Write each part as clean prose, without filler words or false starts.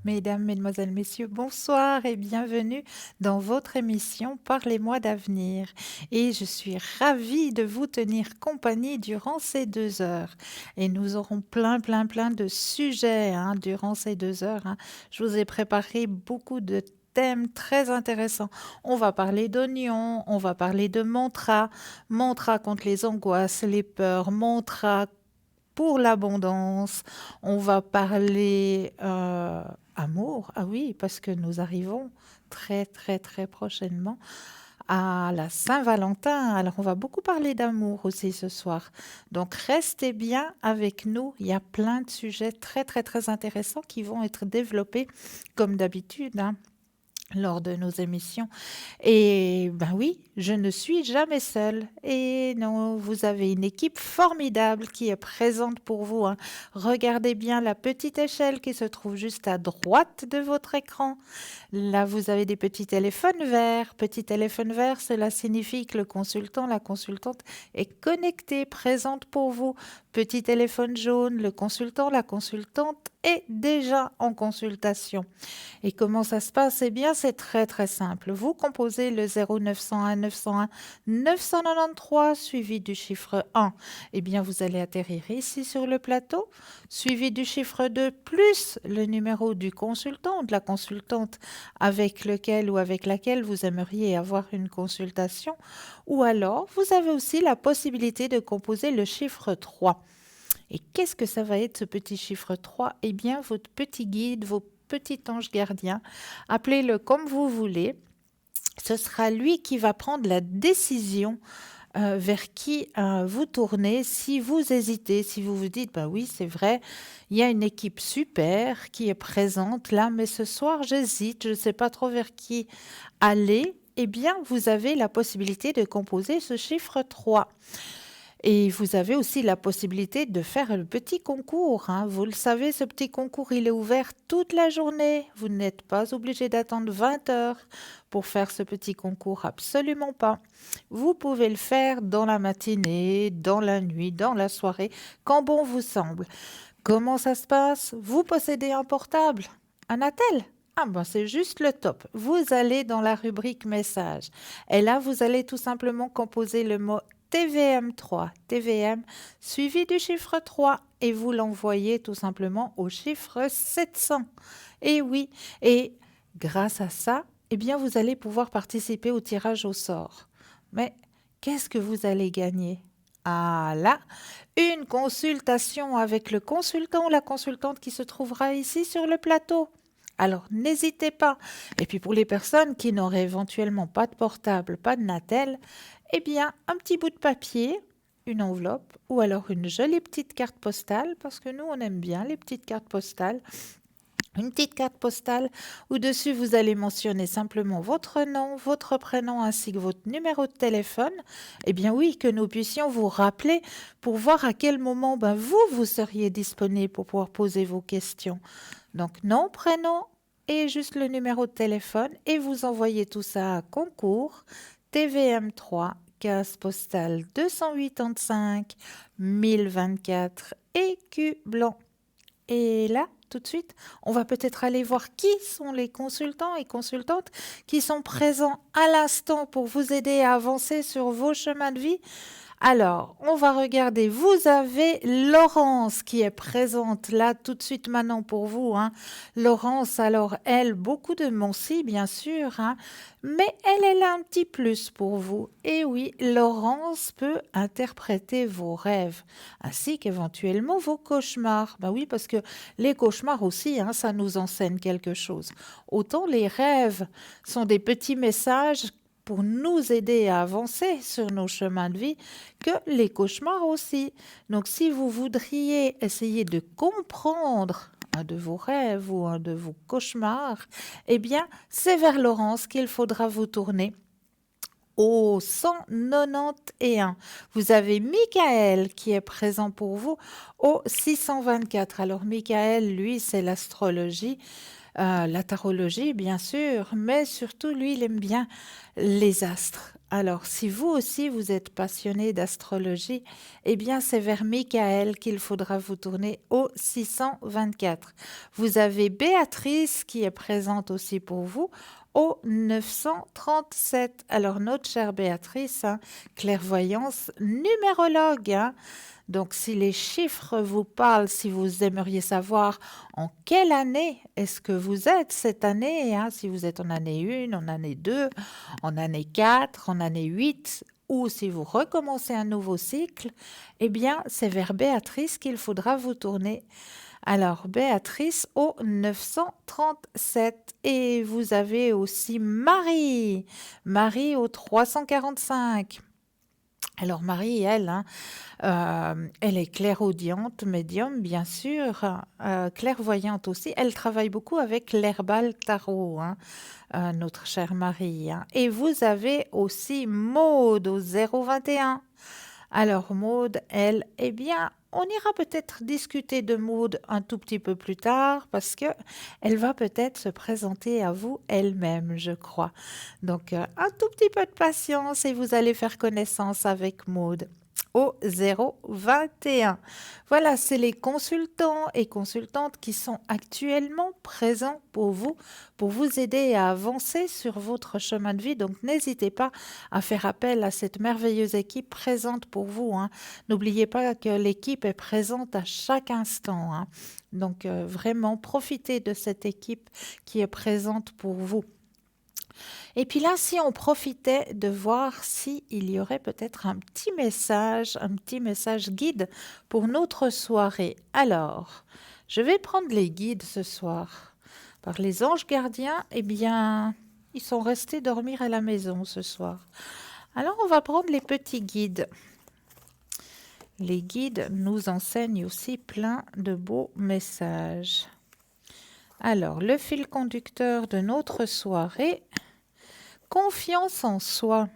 Mesdames, Mesdemoiselles, Messieurs, bonsoir et bienvenue dans votre émission Parlez-moi d'avenir. Et je suis ravie de vous tenir compagnie durant ces 2 heures. Et nous aurons plein de sujets durant ces 2 heures. Je vous ai préparé beaucoup de thèmes très intéressants. On va parler d'oignons, on va parler de mantra, mantra contre les angoisses, les peurs, mantra pour l'abondance. On va parler amour. Ah oui, parce que nous arrivons très prochainement à la Saint-Valentin. Alors, on va beaucoup parler d'amour aussi ce soir. Donc, restez bien avec nous. Il y a plein de sujets très intéressants qui vont être développés comme d'habitude lors de nos émissions. Et ben oui, je ne suis jamais seule. Et non, vous avez une équipe formidable qui est présente pour vous. Regardez bien la petite échelle qui se trouve juste à droite de votre écran. Là, vous avez des petits téléphones verts. Petit téléphone vert, cela signifie que le consultant, la consultante est connecté, présente pour vous. Petit téléphone jaune, le consultant, la consultante est déjà en consultation. Et comment ça se passe? Eh bien, c'est très simple. Vous composez le 0901 901 993 suivi du chiffre 1. Eh bien, vous allez atterrir ici sur le plateau, suivi du chiffre 2 plus le numéro du consultant ou de la consultante avec lequel ou avec laquelle vous aimeriez avoir une consultation. Ou alors, vous avez aussi la possibilité de composer le chiffre 3. Et qu'est-ce que ça va être ce petit chiffre 3? Eh bien, votre petit guide, vos petits anges gardiens, appelez-le comme vous voulez. Ce sera lui qui va prendre la décision vers qui vous tournez si vous hésitez, si vous vous dites, bah oui, c'est vrai, il y a une équipe super qui est présente là, mais ce soir, j'hésite, je ne sais pas trop vers qui aller. Eh bien, vous avez la possibilité de composer ce chiffre 3. Et vous avez aussi la possibilité de faire le petit concours. Vous le savez, ce petit concours, il est ouvert toute la journée. Vous n'êtes pas obligé d'attendre 20 heures pour faire ce petit concours. Absolument pas. Vous pouvez le faire dans la matinée, dans la nuit, dans la soirée, quand bon vous semble. Comment ça se passe? Vous possédez un portable, un attel? Ah ben c'est juste le top. Vous allez dans la rubrique message. Et là, vous allez tout simplement composer le mot TVM3, TVM, suivi du chiffre 3, et vous l'envoyez tout simplement au chiffre 700. Et oui, et grâce à ça, eh bien, vous allez pouvoir participer au tirage au sort. Mais qu'est-ce que vous allez gagner? Ah là, une consultation avec le consultant ou la consultante qui se trouvera ici sur le plateau. Alors n'hésitez pas. Et puis pour les personnes qui n'auraient éventuellement pas de portable, pas de Natel, eh bien un petit bout de papier, une enveloppe ou alors une jolie petite carte postale, parce que nous on aime bien les petites cartes postales. Une petite carte postale où dessus vous allez mentionner simplement votre nom, votre prénom ainsi que votre numéro de téléphone. Eh bien oui, que nous puissions vous rappeler pour voir à quel moment vous seriez disponible pour pouvoir poser vos questions. Donc nom, prénom et juste le numéro de téléphone et vous envoyez tout ça à concours TVM3 case postale 285 1024 écu blanc. Et là, tout de suite, on va peut-être aller voir qui sont les consultants et consultantes qui sont présents à l'instant pour vous aider à avancer sur vos chemins de vie. Alors, on va regarder. Vous avez Laurence qui est présente là tout de suite maintenant pour vous. Laurence, alors elle, beaucoup de Moncy bien sûr, mais elle est là un petit plus pour vous. Et oui, Laurence peut interpréter vos rêves ainsi qu'éventuellement vos cauchemars. Ben oui, parce que les cauchemars aussi, ça nous enseigne quelque chose. Autant les rêves sont des petits messages pour nous aider à avancer sur nos chemins de vie que les cauchemars aussi. Donc si vous voudriez essayer de comprendre un de vos rêves ou un de vos cauchemars, eh bien c'est vers Laurence qu'il faudra vous tourner au 191. Vous avez Michael qui est présent pour vous au 624. Alors Michael, lui, c'est l'astrologie. La tarologie, bien sûr, mais surtout, lui, il aime bien les astres. Alors, si vous aussi vous êtes passionné d'astrologie, eh bien c'est vers Michael qu'il faudra vous tourner au 624. Vous avez Béatrice qui est présente aussi pour vous au 937. Alors, notre chère Béatrice, hein, clairvoyance numérologue, hein. Donc, si les chiffres vous parlent, si vous aimeriez savoir en quelle année est-ce que vous êtes cette année, hein, si vous êtes en année 1, en année 2, en année 4, en année 8, ou si vous recommencez un nouveau cycle, eh bien, c'est vers Béatrice qu'il faudra vous tourner. Alors, Béatrice au 937. Et vous avez aussi Marie. Marie au 345. Alors Marie, elle, hein, elle est clairaudiente, médium, bien sûr, clairvoyante aussi. Elle travaille beaucoup avec l'herbal tarot, hein, notre chère Marie, hein. Et vous avez aussi Maude au 021. Alors Maude, elle, eh bien, on ira peut-être discuter de Maude un tout petit peu plus tard parce que elle va peut-être se présenter à vous elle-même, je crois. Donc un tout petit peu de patience et vous allez faire connaissance avec Maude au 021. Voilà, c'est les consultants et consultantes qui sont actuellement présents pour vous aider à avancer sur votre chemin de vie. Donc n'hésitez pas à faire appel à cette merveilleuse équipe présente pour vous, hein. N'oubliez pas que l'équipe est présente à chaque instant, hein. Donc vraiment profitez de cette équipe qui est présente pour vous. Et puis là, si on profitait de voir s'il y aurait peut-être un petit message guide pour notre soirée. Alors, je vais prendre les guides ce soir. Par les anges gardiens, eh bien, ils sont restés dormir à la maison ce soir. Alors, on va prendre les petits guides. Les guides nous enseignent aussi plein de beaux messages. Alors, le fil conducteur de notre soirée, confiance en soi.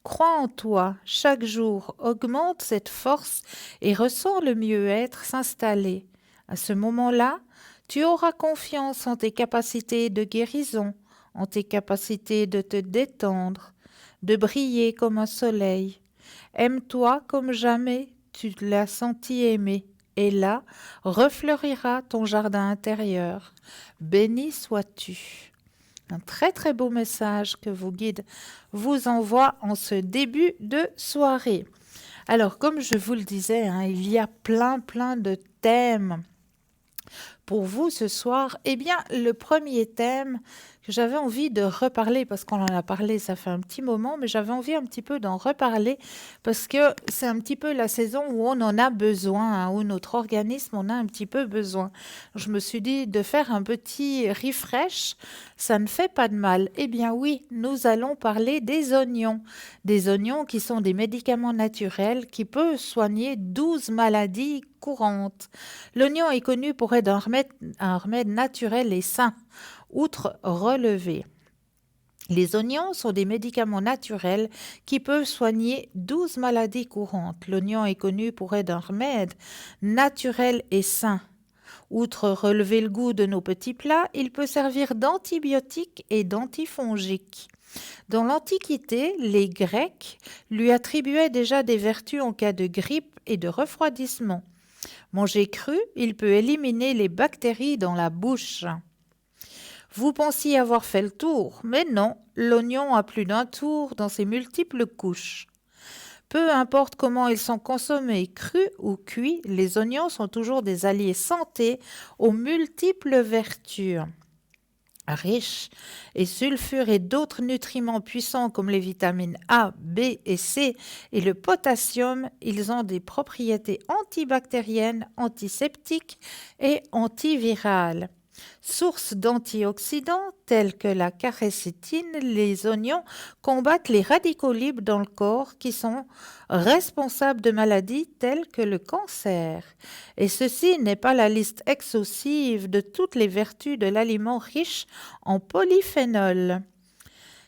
Crois en toi, chaque jour, augmente cette force et ressens le mieux-être s'installer. À ce moment-là, tu auras confiance en tes capacités de guérison, en tes capacités de te détendre, de briller comme un soleil. Aime-toi comme jamais tu l'as senti aimer, et là refleurira ton jardin intérieur. Béni sois-tu. Un très très beau message que vos guides vous envoient en ce début de soirée. Alors, comme je vous le disais, hein, il y a plein de thèmes pour vous ce soir. Eh bien, le premier thème que j'avais envie de reparler, parce qu'on en a parlé, ça fait un petit moment, mais j'avais envie un petit peu d'en reparler, parce que c'est un petit peu la saison où on en a besoin, hein, où notre organisme en a un petit peu besoin. Je me suis dit de faire un petit refresh, ça ne fait pas de mal. Eh bien oui, nous allons parler des oignons. Des oignons qui sont des médicaments naturels qui peuvent soigner 12 maladies courantes. L'oignon est connu pour être un remède naturel et sain, outre relevé. Les oignons sont des médicaments naturels qui peuvent soigner 12 maladies courantes. L'oignon est connu pour être un remède naturel et sain. Outre relever le goût de nos petits plats, il peut servir d'antibiotique et d'antifongique. Dans l'Antiquité, les Grecs lui attribuaient déjà des vertus en cas de grippe et de refroidissement. Manger cru, il peut éliminer les bactéries dans la bouche. Vous pensiez avoir fait le tour, mais non, l'oignon a plus d'un tour dans ses multiples couches. Peu importe comment ils sont consommés, crus ou cuits, les oignons sont toujours des alliés santé aux multiples vertus. Riches et sulfures et d'autres nutriments puissants comme les vitamines A, B et C et le potassium, ils ont des propriétés antibactériennes, antiseptiques et antivirales. Source d'antioxydants tels que la quercétine, les oignons combattent les radicaux libres dans le corps qui sont responsables de maladies telles que le cancer. Et ceci n'est pas la liste exhaustive de toutes les vertus de l'aliment riche en polyphénol.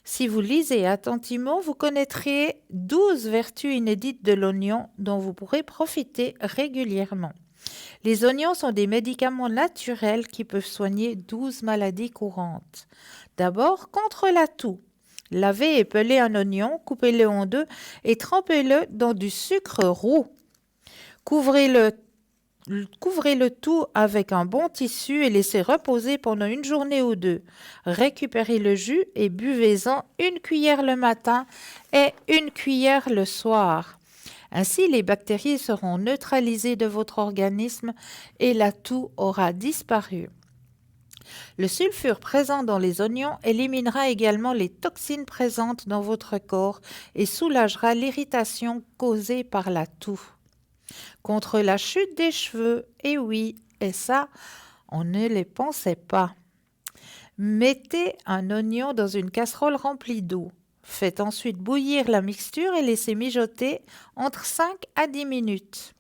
Si vous lisez attentivement, vous connaîtrez 12 vertus inédites de l'oignon dont vous pourrez profiter régulièrement. Les oignons sont des médicaments naturels qui peuvent soigner 12 maladies courantes. D'abord, contre la toux. Lavez et pelez un oignon, coupez-le en deux et trempez-le dans du sucre roux. Couvrez-le Couvrez le tout avec un bon tissu et laissez reposer pendant une journée ou deux. Récupérez le jus et buvez-en une cuillère le matin et une cuillère le soir. Ainsi, les bactéries seront neutralisées de votre organisme et la toux aura disparu. Le sulfure présent dans les oignons éliminera également les toxines présentes dans votre corps et soulagera l'irritation causée par la toux. Contre la chute des cheveux, et oui, et ça, on ne les pensait pas. Mettez un oignon dans une casserole remplie d'eau. Faites ensuite bouillir la mixture et laissez mijoter entre 5 à 10 minutes.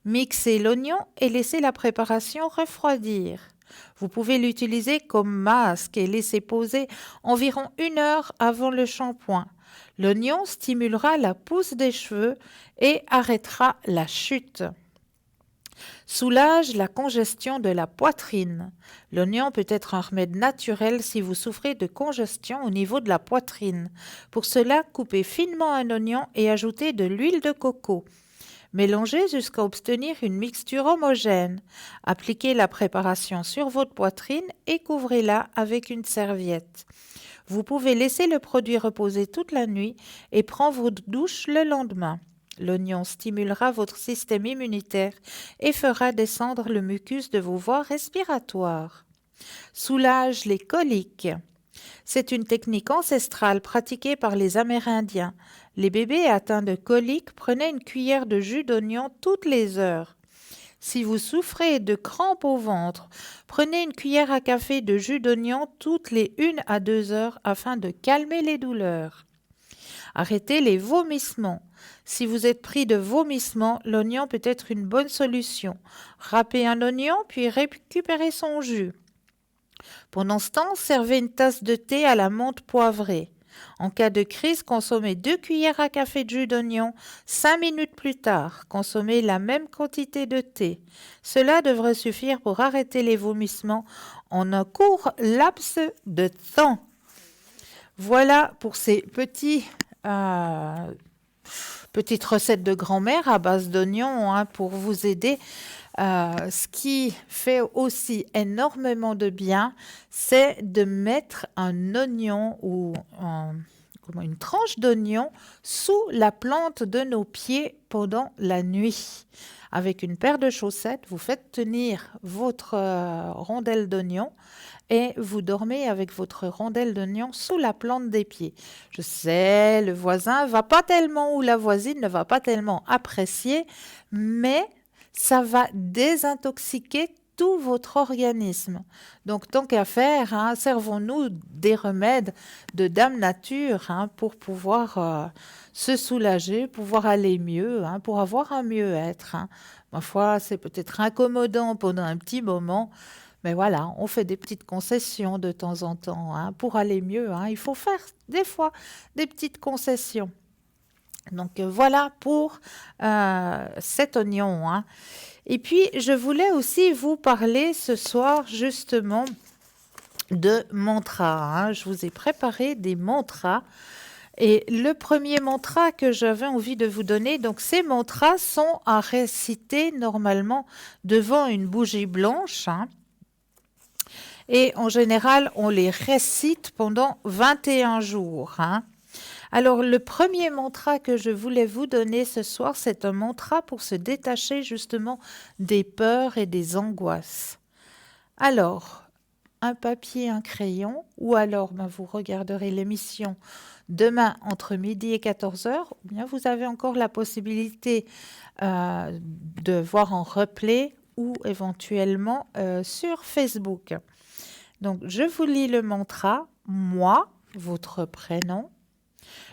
Mixez l'oignon et laissez la préparation refroidir. Vous pouvez l'utiliser comme masque et laisser poser environ 1 heure avant le shampoing. L'oignon stimulera la pousse des cheveux et arrêtera la chute. Soulage la congestion de la poitrine. L'oignon peut être un remède naturel si vous souffrez de congestion au niveau de la poitrine. Pour cela, coupez finement un oignon et ajoutez de l'huile de coco. Mélangez jusqu'à obtenir une mixture homogène. Appliquez la préparation sur votre poitrine et couvrez-la avec une serviette. Vous pouvez laisser le produit reposer toute la nuit et prendre votre douche le lendemain. L'oignon stimulera votre système immunitaire et fera descendre le mucus de vos voies respiratoires. Soulage les coliques. C'est une technique ancestrale pratiquée par les Amérindiens. Les bébés atteints de coliques prenaient une cuillère de jus d'oignon toutes les heures. Si vous souffrez de crampes au ventre, prenez une cuillère à café de jus d'oignon toutes les 1 à 2 heures afin de calmer les douleurs. Arrêtez les vomissements. Si vous êtes pris de vomissements, l'oignon peut être une bonne solution. Râpez un oignon puis récupérez son jus. Pendant ce temps, servez une tasse de thé à la menthe poivrée. En cas de crise, consommez 2 cuillères à café de jus d'oignon. 5 minutes plus tard, consommez la même quantité de thé. Cela devrait suffire pour arrêter les vomissements en un court laps de temps. Voilà pour ces petites recettes de grand-mère à base d'oignons pour vous aider. Ce qui fait aussi énormément de bien, c'est de mettre un oignon ou une tranche d'oignon sous la plante de nos pieds pendant la nuit. Avec une paire de chaussettes, vous faites tenir votre rondelle d'oignon et vous dormez avec votre rondelle d'oignon sous la plante des pieds. Je sais, le voisin va pas tellement ou la voisine ne va pas tellement apprécier, mais ça va désintoxiquer tout votre organisme. Donc, tant qu'à faire, servons-nous des remèdes de Dame Nature pour pouvoir se soulager, pouvoir aller mieux, pour avoir un mieux-être. Ma foi, c'est peut-être incommodant pendant un petit moment, mais voilà, on fait des petites concessions de temps en temps pour aller mieux. Il faut faire des fois des petites concessions. Donc voilà pour cet oignon. Et puis, je voulais aussi vous parler ce soir justement de mantras. Je vous ai préparé des mantras. Et le premier mantra que j'avais envie de vous donner, donc ces mantras sont à réciter normalement devant une bougie blanche. Et en général, on les récite pendant 21 jours. Alors, le premier mantra que je voulais vous donner ce soir, c'est un mantra pour se détacher justement des peurs et des angoisses. Alors, un papier, un crayon, ou alors vous regarderez l'émission demain entre midi et 14 heures, ou bien vous avez encore la possibilité de voir en replay ou éventuellement sur Facebook. Donc, je vous lis le mantra, moi, votre prénom.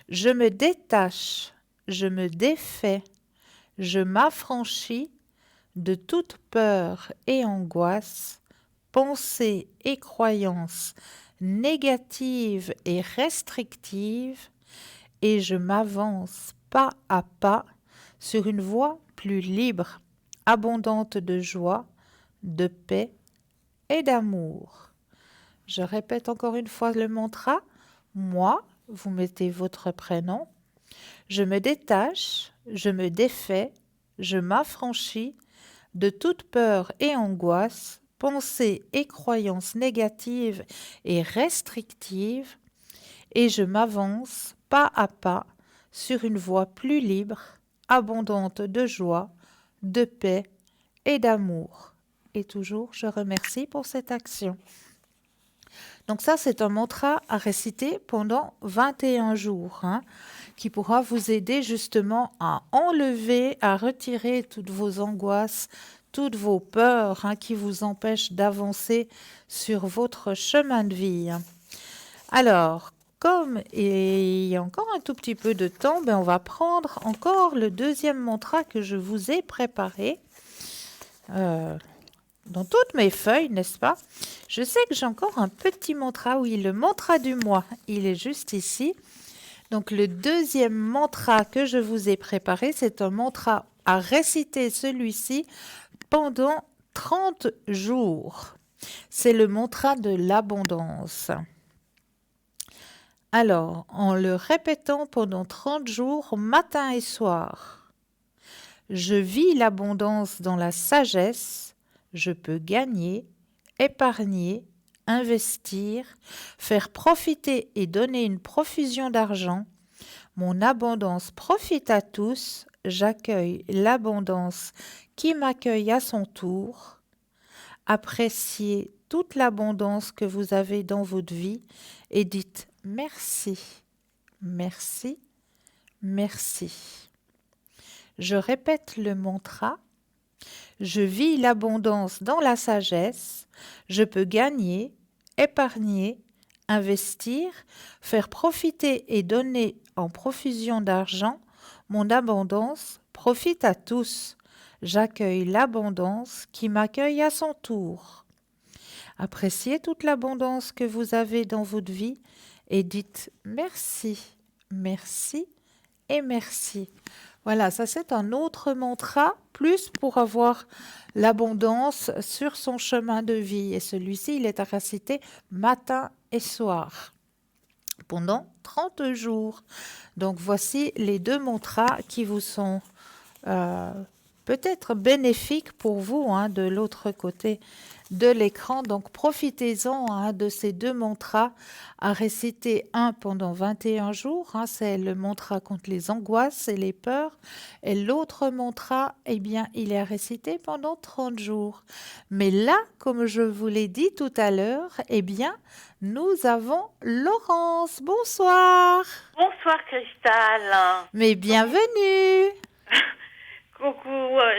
Je me détache, je me défais, je m'affranchis de toute peur et angoisse, pensées et croyances négatives et restrictives, et je m'avance pas à pas sur une voie plus libre, abondante de joie, de paix et d'amour. Je répète encore une fois le mantra. Moi, vous mettez votre prénom. Je me détache, je me défais, je m'affranchis de toute peur et angoisse, pensées et croyances négatives et restrictives, et je m'avance pas à pas sur une voie plus libre, abondante de joie, de paix et d'amour. Et toujours, je remercie pour cette action. Donc ça, c'est un mantra à réciter pendant 21 jours, hein, qui pourra vous aider justement à enlever, à retirer toutes vos angoisses, toutes vos peurs, hein, qui vous empêchent d'avancer sur votre chemin de vie. Alors, comme il y a encore un tout petit peu de temps, ben on va prendre encore le deuxième mantra que je vous ai préparé. Dans toutes mes feuilles, n'est-ce pas? Je sais que j'ai encore un petit mantra, oui, le mantra du mois, il est juste ici. Donc le deuxième mantra que je vous ai préparé, c'est un mantra à réciter celui-ci pendant 30 jours. C'est le mantra de l'abondance. Alors, en le répétant pendant 30 jours, matin et soir, je vis l'abondance dans la sagesse, je peux gagner, épargner, investir, faire profiter et donner une profusion d'argent. Mon abondance profite à tous, j'accueille l'abondance qui m'accueille à son tour. Appréciez toute l'abondance que vous avez dans votre vie et dites merci, merci, merci. Je répète le mantra. Je vis l'abondance dans la sagesse. Je peux gagner, épargner, investir, faire profiter et donner en profusion d'argent. Mon abondance profite à tous. J'accueille l'abondance qui m'accueille à son tour. Appréciez toute l'abondance que vous avez dans votre vie et dites merci, merci et merci. Voilà, ça c'est un autre mantra, plus pour avoir l'abondance sur son chemin de vie. Et celui-ci, il est à réciter matin et soir pendant 30 jours. Donc voici les deux mantras qui vous sont peut-être bénéfiques pour vous, hein, de l'autre côté de l'écran. Donc profitez-en, hein, de ces deux mantras à réciter, un pendant 21 jours, hein, c'est le mantra contre les angoisses et les peurs, et l'autre mantra, eh bien, il est à réciter pendant 30 jours. Mais là, comme je vous l'ai dit tout à l'heure, eh bien, nous avons Laurence. Bonsoir. Bonsoir Cristal. Mais bienvenue. Coucou,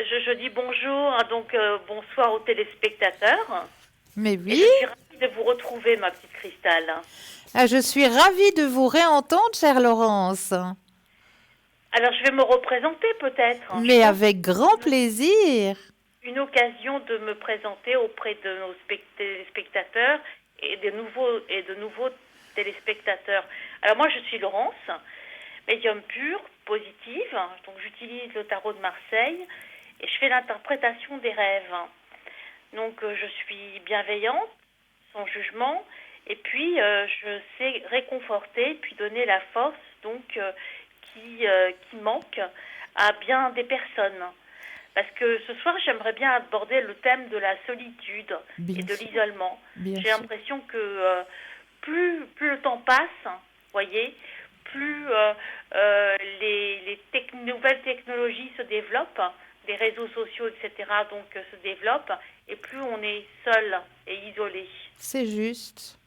je dis bonjour, hein, donc bonsoir aux téléspectateurs. Mais Et oui, je suis ravie de vous retrouver, ma petite Cristal. je suis ravie de vous réentendre, chère Laurence. Alors je vais me représenter peut-être, hein. Je Mais pense avec grand plaisir. une occasion de me présenter auprès de nos téléspectateurs et de nouveaux téléspectateurs. Alors moi je suis Laurence, médium pur, positive, donc j'utilise le tarot de Marseille et je fais l'interprétation des rêves. Donc je suis bienveillante, sans jugement, et puis je sais réconforter, puis donner la force donc qui manque à bien des personnes. Parce que ce soir, j'aimerais bien aborder le thème de la solitude Bien et de sûr, l'isolement. bien J'ai sûr. l'impression que plus le temps passe, voyez, plus les nouvelles technologies se développent, les réseaux sociaux, etc., donc se développent, et plus on est seul et isolé. C'est juste.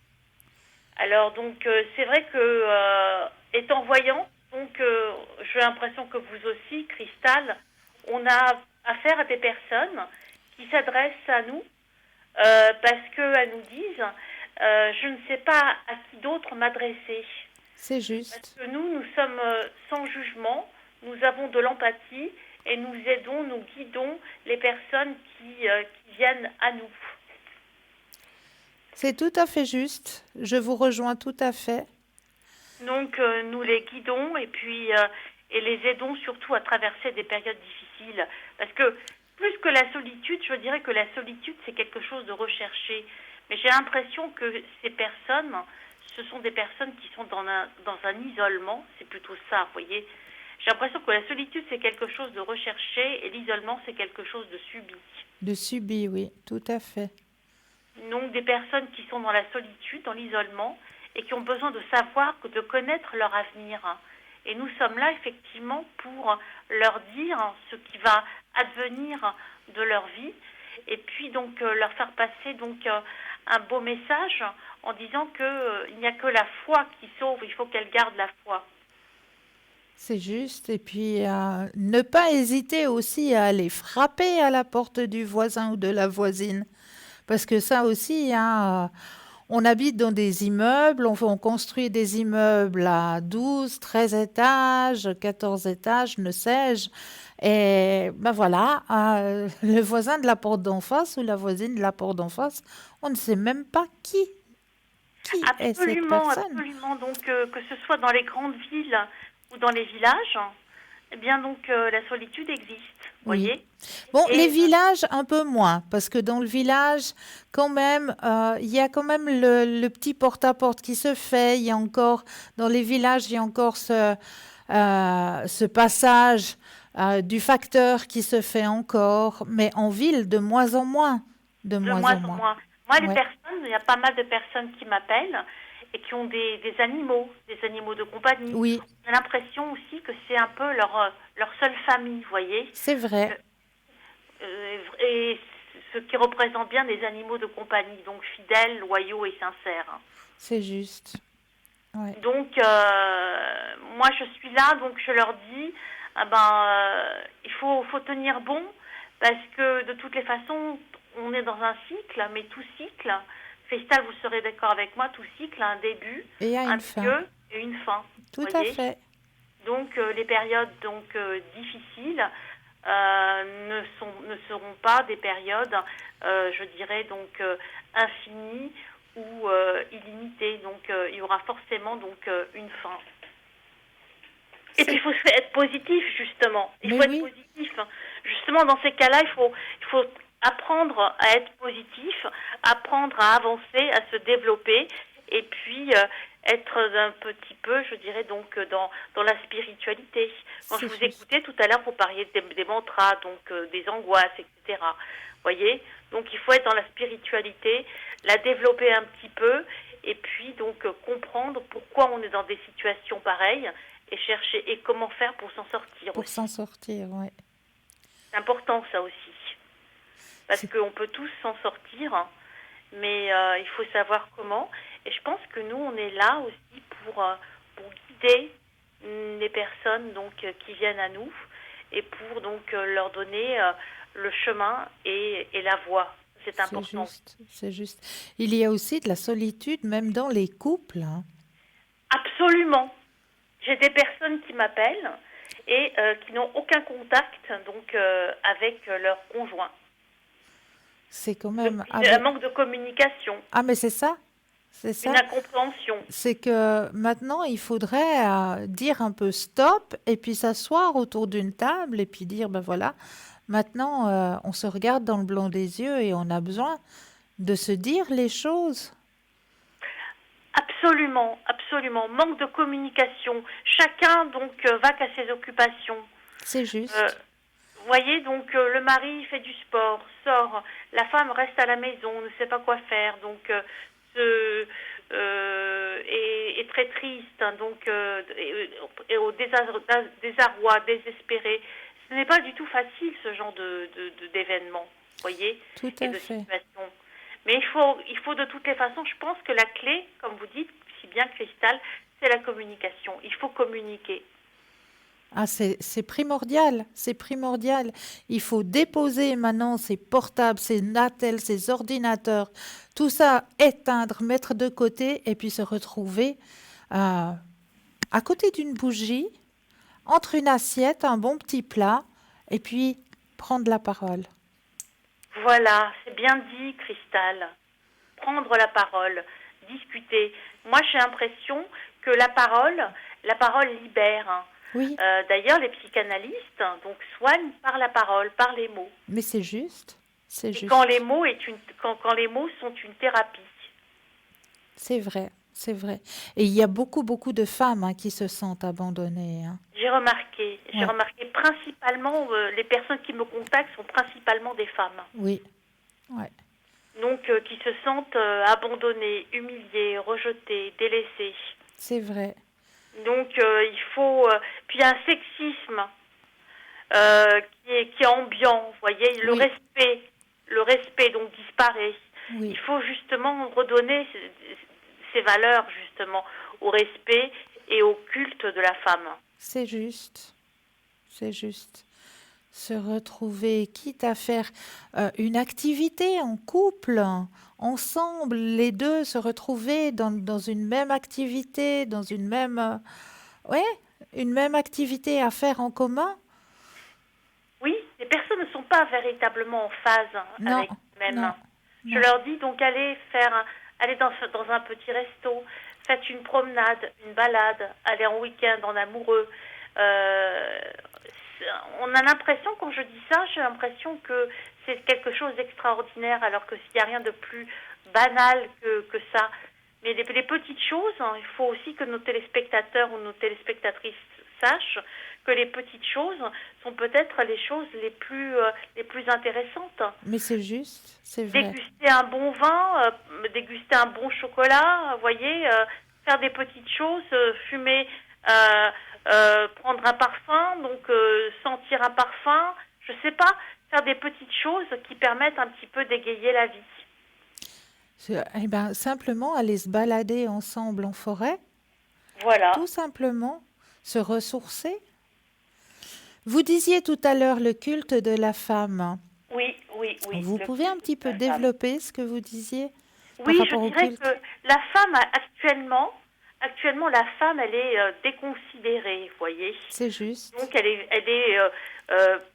Alors donc c'est vrai que étant voyant, donc j'ai l'impression que vous aussi, Cristal, on a affaire à des personnes qui s'adressent à nous parce qu'elles nous disent je ne sais pas à qui d'autre m'adresser. C'est Parce juste. que nous sommes sans jugement, nous avons de l'empathie et nous aidons, nous guidons les personnes qui viennent à nous. C'est tout à fait juste. Je vous rejoins tout à fait. Donc nous les guidons et puis et les aidons surtout à traverser des périodes difficiles. Parce que plus que la solitude, je dirais que la solitude c'est quelque chose de recherché. Mais j'ai l'impression que ces personnes ce sont des personnes qui sont dans un isolement, c'est plutôt ça, vous voyez. J'ai l'impression que la solitude, c'est quelque chose de recherché et l'isolement, c'est quelque chose de subi. De subi, oui, tout à fait. Donc des personnes qui sont dans la solitude, dans l'isolement, et qui ont besoin de savoir, de connaître leur avenir. Et nous sommes là effectivement pour leur dire ce qui va advenir de leur vie, et puis donc leur faire passer donc un beau message en disant que il n'y a que la foi qui sauve, il faut qu'elle garde la foi. C'est juste. Et puis, ne pas hésiter aussi à aller frapper à la porte du voisin ou de la voisine. Parce que ça aussi, hein, on habite dans des immeubles, on construit des immeubles à 12, 13 étages, 14 étages, ne sais-je. Et ben voilà, le voisin de la porte d'en face ou la voisine de la porte d'en face, on ne sait même pas qui est cette Absolument, personne. absolument. Donc que ce soit dans les grandes villes ou dans les villages, eh bien donc la solitude existe, Oui. voyez. Bon, les Et villages, un peu moins, parce que dans le village, quand même, il y a quand même le petit porte-à-porte qui se fait. Il y a encore, dans les villages, il y a encore ce passage du facteur qui se fait encore, mais en ville, de moins en moins. De de moins moins en en moins. moins. Moi, les Ouais. personnes, il y a pas mal de personnes qui m'appellent et qui ont des animaux de compagnie. Oui, On a l'impression aussi que c'est un peu leur seule famille, vous voyez. c'est vrai, Et ce qui représente bien des animaux de compagnie, donc fidèles, loyaux et sincères. c'est juste. Ouais. Donc, moi, je suis là, donc je leur dis, ah ben, il faut tenir bon, parce que de toutes les façons, on est dans un cycle, mais tout cycle, Festal, vous serez d'accord avec moi, tout cycle a un début, Et il y a un une fin. milieu et une fin, Tout à voyez. fait. Donc, les périodes donc difficiles ne seront pas des périodes, je dirais donc infinies ou illimitées. Donc, il y aura forcément donc une fin. Et puis, C'est... il faut être positif, justement. Il Mais faut être oui, positif. Justement, dans ces cas-là, il faut apprendre à être positif, apprendre à avancer, à se développer, et puis être un petit peu, je dirais, donc dans la spiritualité. Quand je c'est vous juste. écoutais tout à l'heure, vous parliez des mantras, donc des angoisses, etc. Voyez. Donc, il faut être dans la spiritualité, la développer un petit peu, et puis donc comprendre pourquoi on est dans des situations pareilles et chercher et comment faire pour s'en sortir Pour s'en aussi. sortir, ouais. C'est important ça aussi, parce C'est... qu'on peut tous s'en sortir, hein, mais il faut savoir comment. Et je pense que nous, on est là aussi pour guider les personnes donc qui viennent à nous et pour donc leur donner le chemin et la voie. C'est C'est important. juste, c'est juste. Il y a aussi de la solitude, même dans les couples, hein. Absolument. J'ai des personnes qui m'appellent et qui n'ont aucun contact donc avec leur conjoint. C'est quand même Un avec... manque de communication, Ah, mais c'est une ça. incompréhension. C'est que maintenant, il faudrait dire un peu stop et puis s'asseoir autour d'une table et puis dire, ben voilà, maintenant, on se regarde dans le blanc des yeux et on a besoin de se dire les choses. Absolument, absolument. Manque de communication. Chacun donc va qu'à ses occupations. C'est Euh, juste. Vous voyez, donc le mari fait du sport, sort, la femme reste à la maison, ne sait pas quoi faire, donc est très triste, hein, donc et au désarroi, désespéré. Ce n'est pas du tout facile ce genre d'événement, voyez, Tout et à de fait. situation. Mais il faut de toutes les façons, je pense que la clé, comme vous dites si bien Cristal, c'est la communication. Il faut communiquer. Ah, c'est primordial, c'est primordial. Il faut déposer maintenant ces portables, ces Natel, ces ordinateurs, tout ça, éteindre, mettre de côté et puis se retrouver euh, à côté d'une bougie, entre une assiette, un bon petit plat, et puis prendre la parole. Voilà, c'est bien dit, Cristal. Prendre la parole, discuter. Moi, j'ai l'impression que la parole libère, hein. Oui, D'ailleurs, les psychanalystes donc soignent par la parole, par les mots. mais c'est juste, c'est Et quand les juste, mots quand les mots sont une thérapie. c'est vrai, c'est vrai. Et il y a beaucoup, beaucoup de femmes hein, qui se sentent abandonnées. Hein. J'ai Ouais, remarqué principalement, les personnes qui me contactent sont principalement des femmes. oui, ouais, Donc, qui se sentent abandonnées, humiliées, rejetées, délaissées. c'est vrai. Donc, il faut... puis, il y a un sexisme qui est ambiant, vous voyez, Oui, le respect donc disparaît. Il oui, faut justement redonner ces valeurs justement au respect et au culte de la femme. c'est juste, c'est juste. Se retrouver, quitte à faire une activité en couple, ensemble, les deux se retrouver dans une même activité, dans une même, ouais, une même activité à faire en commun. Oui, les personnes ne sont pas véritablement en phase Non, avec elles-mêmes. non, Je non. leur dis donc allez dans un petit resto, faites une promenade, une balade, allez en week-end en amoureux. Euh, on a l'impression, quand je dis ça, j'ai l'impression que c'est quelque chose d'extraordinaire, alors que s'il n'y a rien de plus banal que ça. Mais les petites choses, hein, il faut aussi que nos téléspectateurs ou nos téléspectatrices sachent que les petites choses sont peut-être les choses les plus intéressantes. Mais c'est juste, c'est vrai. Déguster un bon vin, déguster un bon chocolat, vous voyez, faire des petites choses, fumer, euh, prendre un parfum, donc sentir un parfum, je sais pas, faire des petites choses qui permettent un petit peu d'égayer la vie. Eh ben, simplement aller se balader ensemble en forêt, Voilà. tout simplement, se ressourcer. Vous disiez tout à l'heure le culte de la femme. Oui, oui, oui, Vous le pouvez un culte petit de peu la femme. développer ce que vous disiez par Oui, je rapport au dirais que culte? la femme actuellement, la femme, elle est déconsidérée, vous voyez. C'est juste. Donc, elle est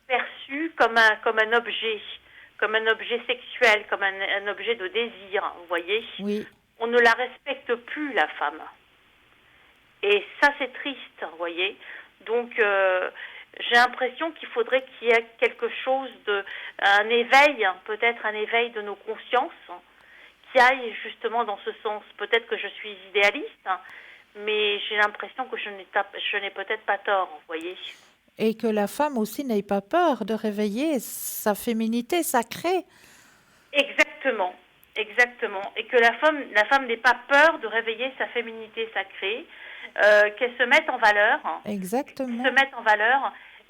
perçue comme un objet sexuel, comme un objet de désir, vous voyez. Oui, On ne la respecte plus, la femme. Et ça, c'est triste, vous voyez. Donc, j'ai l'impression qu'il faudrait qu'il y ait quelque chose un éveil, peut-être un éveil de nos consciences, qui aille justement dans ce sens. Peut-être que je suis idéaliste, mais j'ai l'impression que je n'ai peut-être pas tort, vous voyez. et que la femme aussi n'ait pas peur de réveiller sa féminité sacrée. Exactement, exactement. Et que la femme n'ait pas peur de réveiller sa féminité sacrée, qu'elle se mette en valeur, Exactement,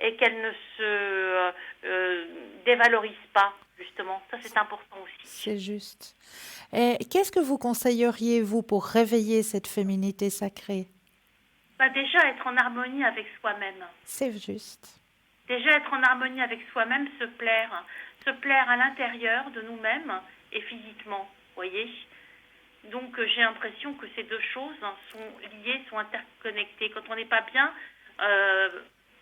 et qu'elle ne dévalorise pas, justement. Ça, c'est important aussi. c'est juste. Et qu'est-ce que vous conseilleriez, vous, pour réveiller cette féminité sacrée? Bah, déjà, être en harmonie avec soi-même. C'est juste. Déjà, être en harmonie avec soi-même, se plaire à l'intérieur de nous-mêmes et physiquement, vous voyez. Donc, j'ai l'impression que ces deux choses sont liées, sont interconnectées. Quand on n'est pas bien euh,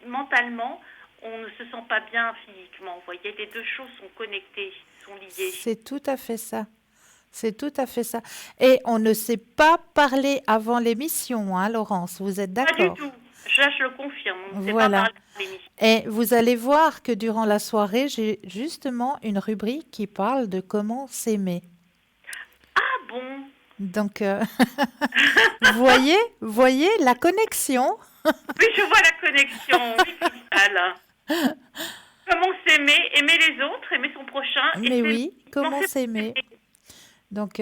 mentalement, on ne se sent pas bien physiquement, vous voyez. Les deux choses sont connectées, sont liées. C'est tout à fait ça. C'est tout à fait ça. Et on ne s'est pas parlé avant l'émission, hein, Laurence, vous êtes Pas du d'accord? tout. Je le confirme. On ne s'est pas Voilà. parlé à l'émission. Et vous allez voir que durant la soirée, j'ai justement une rubrique qui parle de comment s'aimer. Ah bon. Donc, vous voyez la connexion. Oui, je vois la connexion. Oui, Cristal. Comment s'aimer, aimer les autres, aimer son prochain et Mais s'aimer. oui, comment Commencer par s'aimer. s'aimer. Donc,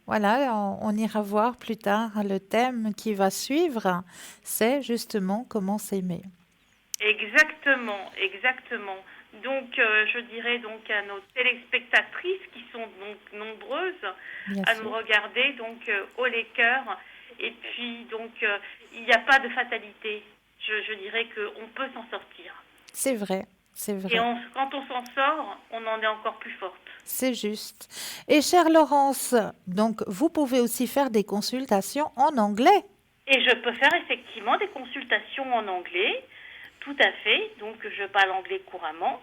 voilà, on ira voir plus tard le thème qui va suivre. C'est justement comment s'aimer. Exactement, exactement. Donc, je dirais donc à nos téléspectatrices qui sont donc nombreuses Bien à nous sûr. regarder donc haut les cœurs. Et puis donc, il n'y a pas de fatalité. Je dirais qu'on peut s'en sortir. C'est vrai, c'est Et vrai. quand on s'en sort, on en est encore plus forte. C'est juste. Et chère Laurence, donc vous pouvez aussi faire des consultations en anglais. Et je peux faire effectivement des consultations en anglais, tout à fait. Donc, je parle anglais couramment.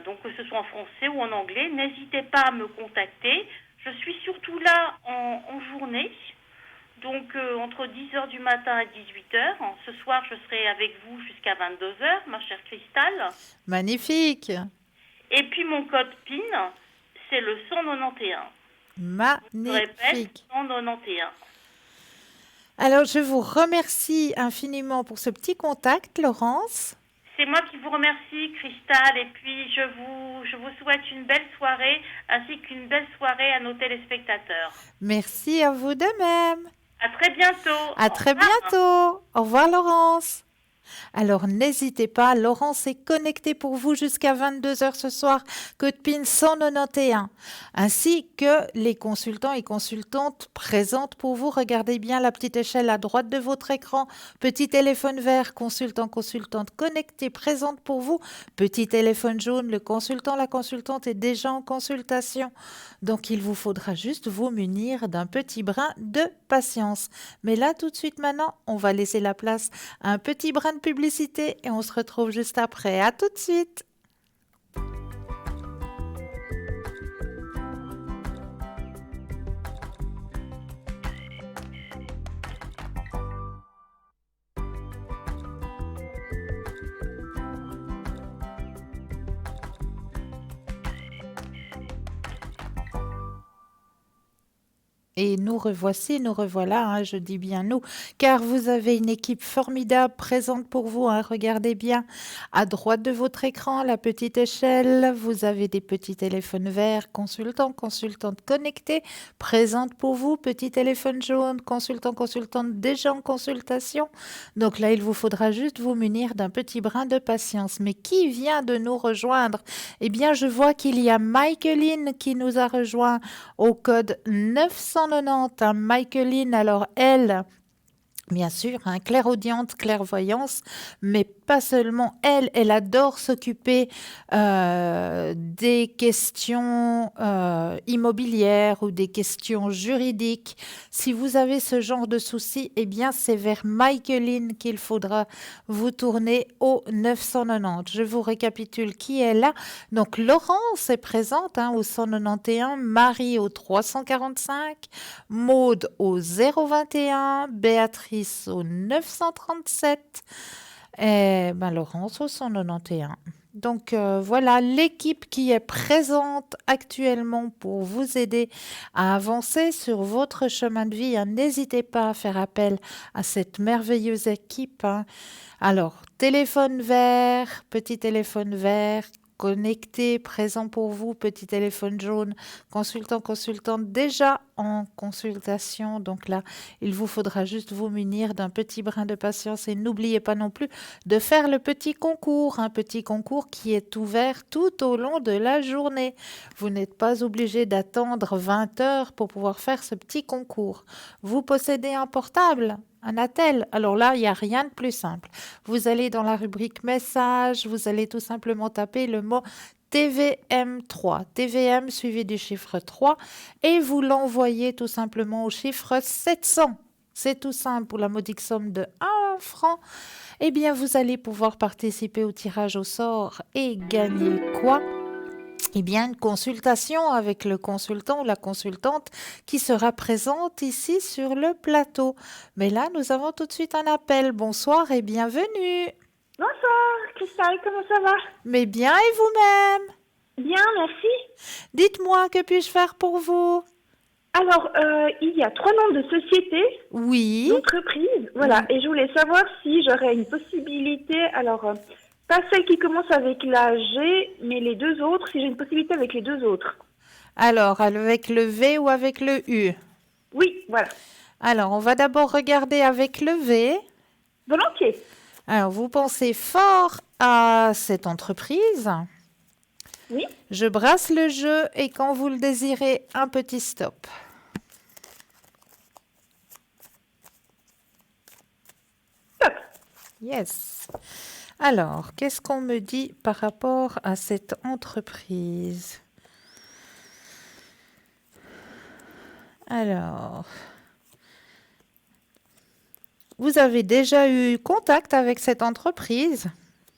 Donc, que ce soit en français ou en anglais, n'hésitez pas à me contacter. Je suis surtout là en journée, donc entre 10 heures du matin et 18 heures. Ce soir, je serai avec vous jusqu'à 22 heures, ma chère Cristal. Magnifique. Et puis, mon code PIN, c'est le 191. Je répète, Magnifique. 191. Alors, je vous remercie infiniment pour ce petit contact, Laurence. C'est moi qui vous remercie, Cristal, et puis je vous souhaite une belle soirée, ainsi qu'une belle soirée à nos téléspectateurs. Merci à vous de même. À très bientôt. À Au très revoir. bientôt. Au revoir, Laurence. Alors n'hésitez pas, Laurence est connectée pour vous jusqu'à 22 heures ce soir, code PIN 191, ainsi que les consultants et consultantes présentes pour vous. Regardez bien la petite échelle à droite de votre écran, petit téléphone vert, consultant, consultante connecté, présente pour vous, petit téléphone jaune, le consultant, la consultante est déjà en consultation. Donc il vous faudra juste vous munir d'un petit brin de patience. Mais là, tout de suite maintenant, on va laisser la place à un petit brin de publicité et on se retrouve juste après. À tout de suite. Et nous revoici, nous revoilà, hein, je dis bien nous, car vous avez une équipe formidable présente pour vous. Hein, regardez bien à droite de votre écran, la petite échelle. Vous avez des petits téléphones verts, consultants, consultantes connectés, présentes pour vous. Petit téléphone jaune, consultant, consultante déjà en consultation. Donc là, il vous faudra juste vous munir d'un petit brin de patience. Mais qui vient de nous rejoindre? Eh bien, je vois qu'il y a Michaeline qui nous a rejoint au code 990. Hein, Michaeline, alors elle, bien sûr, hein, clairaudiente, clairvoyance, mais pas seulement elle, elle adore s'occuper des questions immobilières ou des questions juridiques. Si vous avez ce genre de soucis, eh bien c'est vers Michaeline qu'il faudra vous tourner au 990. Je vous récapitule qui est là. Donc Laurence est présente hein, au 191, Marie au 345, Maude au 021, Béatrice au 937 et ben, Laurence au 191. Donc voilà l'équipe qui est présente actuellement pour vous aider à avancer sur votre chemin de vie. Hein. N'hésitez pas à faire appel à cette merveilleuse équipe. Hein. Alors, téléphone vert, petit téléphone vert, connecté, présent pour vous, petit téléphone jaune, consultant, consultante déjà en consultation. Donc là, il vous faudra juste vous munir d'un petit brin de patience et n'oubliez pas non plus de faire le petit concours, un petit concours qui est ouvert tout au long de la journée. Vous n'êtes pas obligé d'attendre 20 heures pour pouvoir faire ce petit concours. Vous possédez un portable? Un attel. Alors là, il n'y a rien de plus simple. Vous allez dans la rubrique message, vous allez tout simplement taper le mot TVM3, TVM suivi du chiffre 3 et vous l'envoyez tout simplement au chiffre 700. C'est tout simple pour la modique somme de 1 franc. Eh bien, vous allez pouvoir participer au tirage au sort et gagner quoi? Eh bien, une consultation avec le consultant ou la consultante qui sera présente ici sur le plateau. Mais là, nous avons tout de suite un appel. Bonsoir et bienvenue. Bonsoir, Cristal, comment ça va? Mais bien et vous-même? Bien, merci. Dites-moi, que puis-je faire pour vous? Alors, il y a 3 noms de sociétés, Oui. d'entreprises, voilà, et je voulais savoir si j'aurais une possibilité, alors, pas celle qui commence avec la G, mais les deux autres, si j'ai une possibilité avec les deux autres. Alors, avec le V ou avec le U? Oui, voilà. Alors, on va d'abord regarder avec le V. Volontiers. Alors, vous pensez fort à cette entreprise. Oui. Je brasse le jeu et quand vous le désirez, un petit stop. Top. Yes. Alors, qu'est-ce qu'on me dit par rapport à cette entreprise? Alors, vous avez déjà eu contact avec cette entreprise?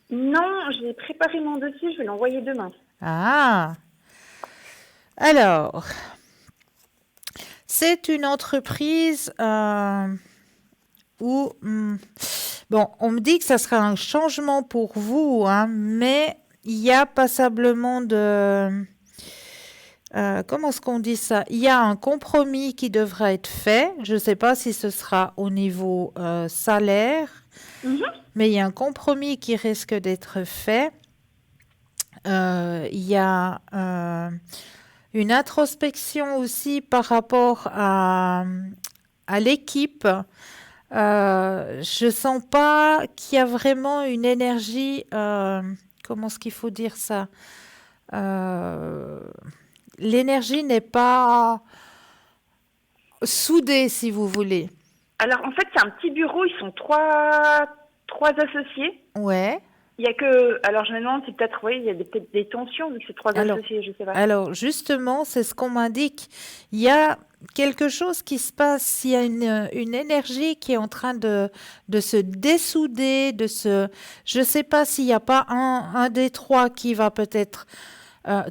Non, j'ai préparé mon dossier, je vais l'envoyer demain. Ah. Alors, c'est une entreprise où... bon, on me dit que ça sera un changement pour vous, hein, mais il y a passablement de... comment est-ce qu'on dit ça? Il y a un compromis qui devra être fait. Je ne sais pas si ce sera au niveau salaire, Mhm. mais il y a un compromis qui risque d'être fait. Il y a une introspection aussi par rapport à l'équipe. Je sens pas qu'il y a vraiment une énergie. Comment est-ce qu'il faut dire ça? Euh, L'énergie n'est pas soudée, si vous voulez. Alors, en fait, c'est un petit bureau. Ils sont trois associés. Ouais. Il y a que. Alors, je me demande si peut-être, oui, il y a peut-être des tensions vu que c'est trois Alors, associés, je sais pas. alors justement, c'est ce qu'on m'indique. Il y a quelque chose qui se passe. Il y a une énergie qui est en train de se dessouder, Je ne sais pas s'il n'y a pas un des trois qui va peut-être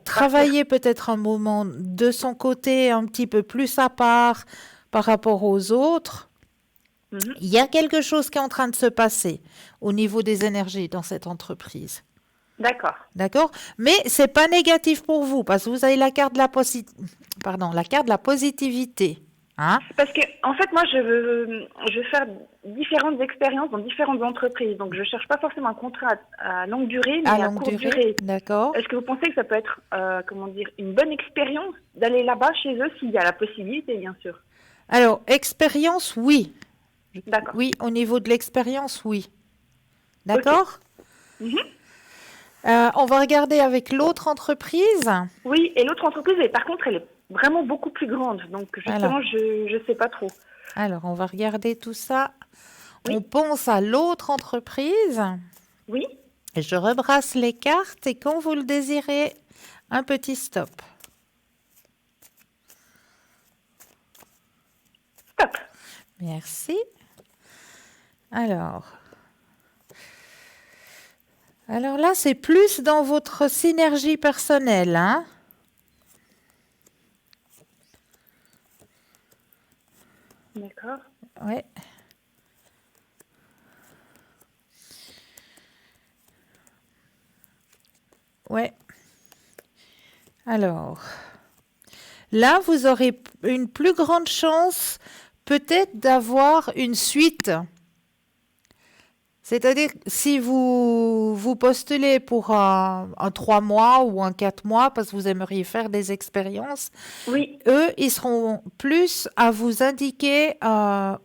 travailler peut-être un moment de son côté un petit peu plus à part par rapport aux autres. Mhm. Il y a quelque chose qui est en train de se passer au niveau des énergies dans cette entreprise. D'accord. D'accord? Mais c'est pas négatif pour vous parce que vous avez la carte de la carte de la positivité. Hein? Parce que, en fait, moi, je veux faire différentes expériences dans différentes entreprises. Donc, je cherche pas forcément un contrat à longue durée, À mais à longue courte durée. durée. D'accord? Est-ce que vous pensez que ça peut être, comment dire, une bonne expérience d'aller là-bas chez eux s'il y a la possibilité, bien sûr? Alors, expérience, oui. D'accord. Oui, au niveau de l'expérience, oui. D'accord? Mhm. On va regarder avec l'autre entreprise. Oui, et l'autre entreprise, par contre, elle est vraiment beaucoup plus grande. Donc, Alors, justement, je sais pas trop. alors, on va regarder tout ça. Oui, On pense à l'autre entreprise. oui, Et je rebrasse les cartes et quand vous le désirez, un petit stop. stop. Merci. Alors là, c'est plus dans votre synergie personnelle, hein? D'accord. Ouais. Ouais. Alors, là, vous aurez une plus grande chance peut-être d'avoir une suite. C'est-à-dire, si vous postulez pour un 3 mois ou un 4 mois, parce que vous aimeriez faire des expériences, Oui, eux, ils seront plus à vous indiquer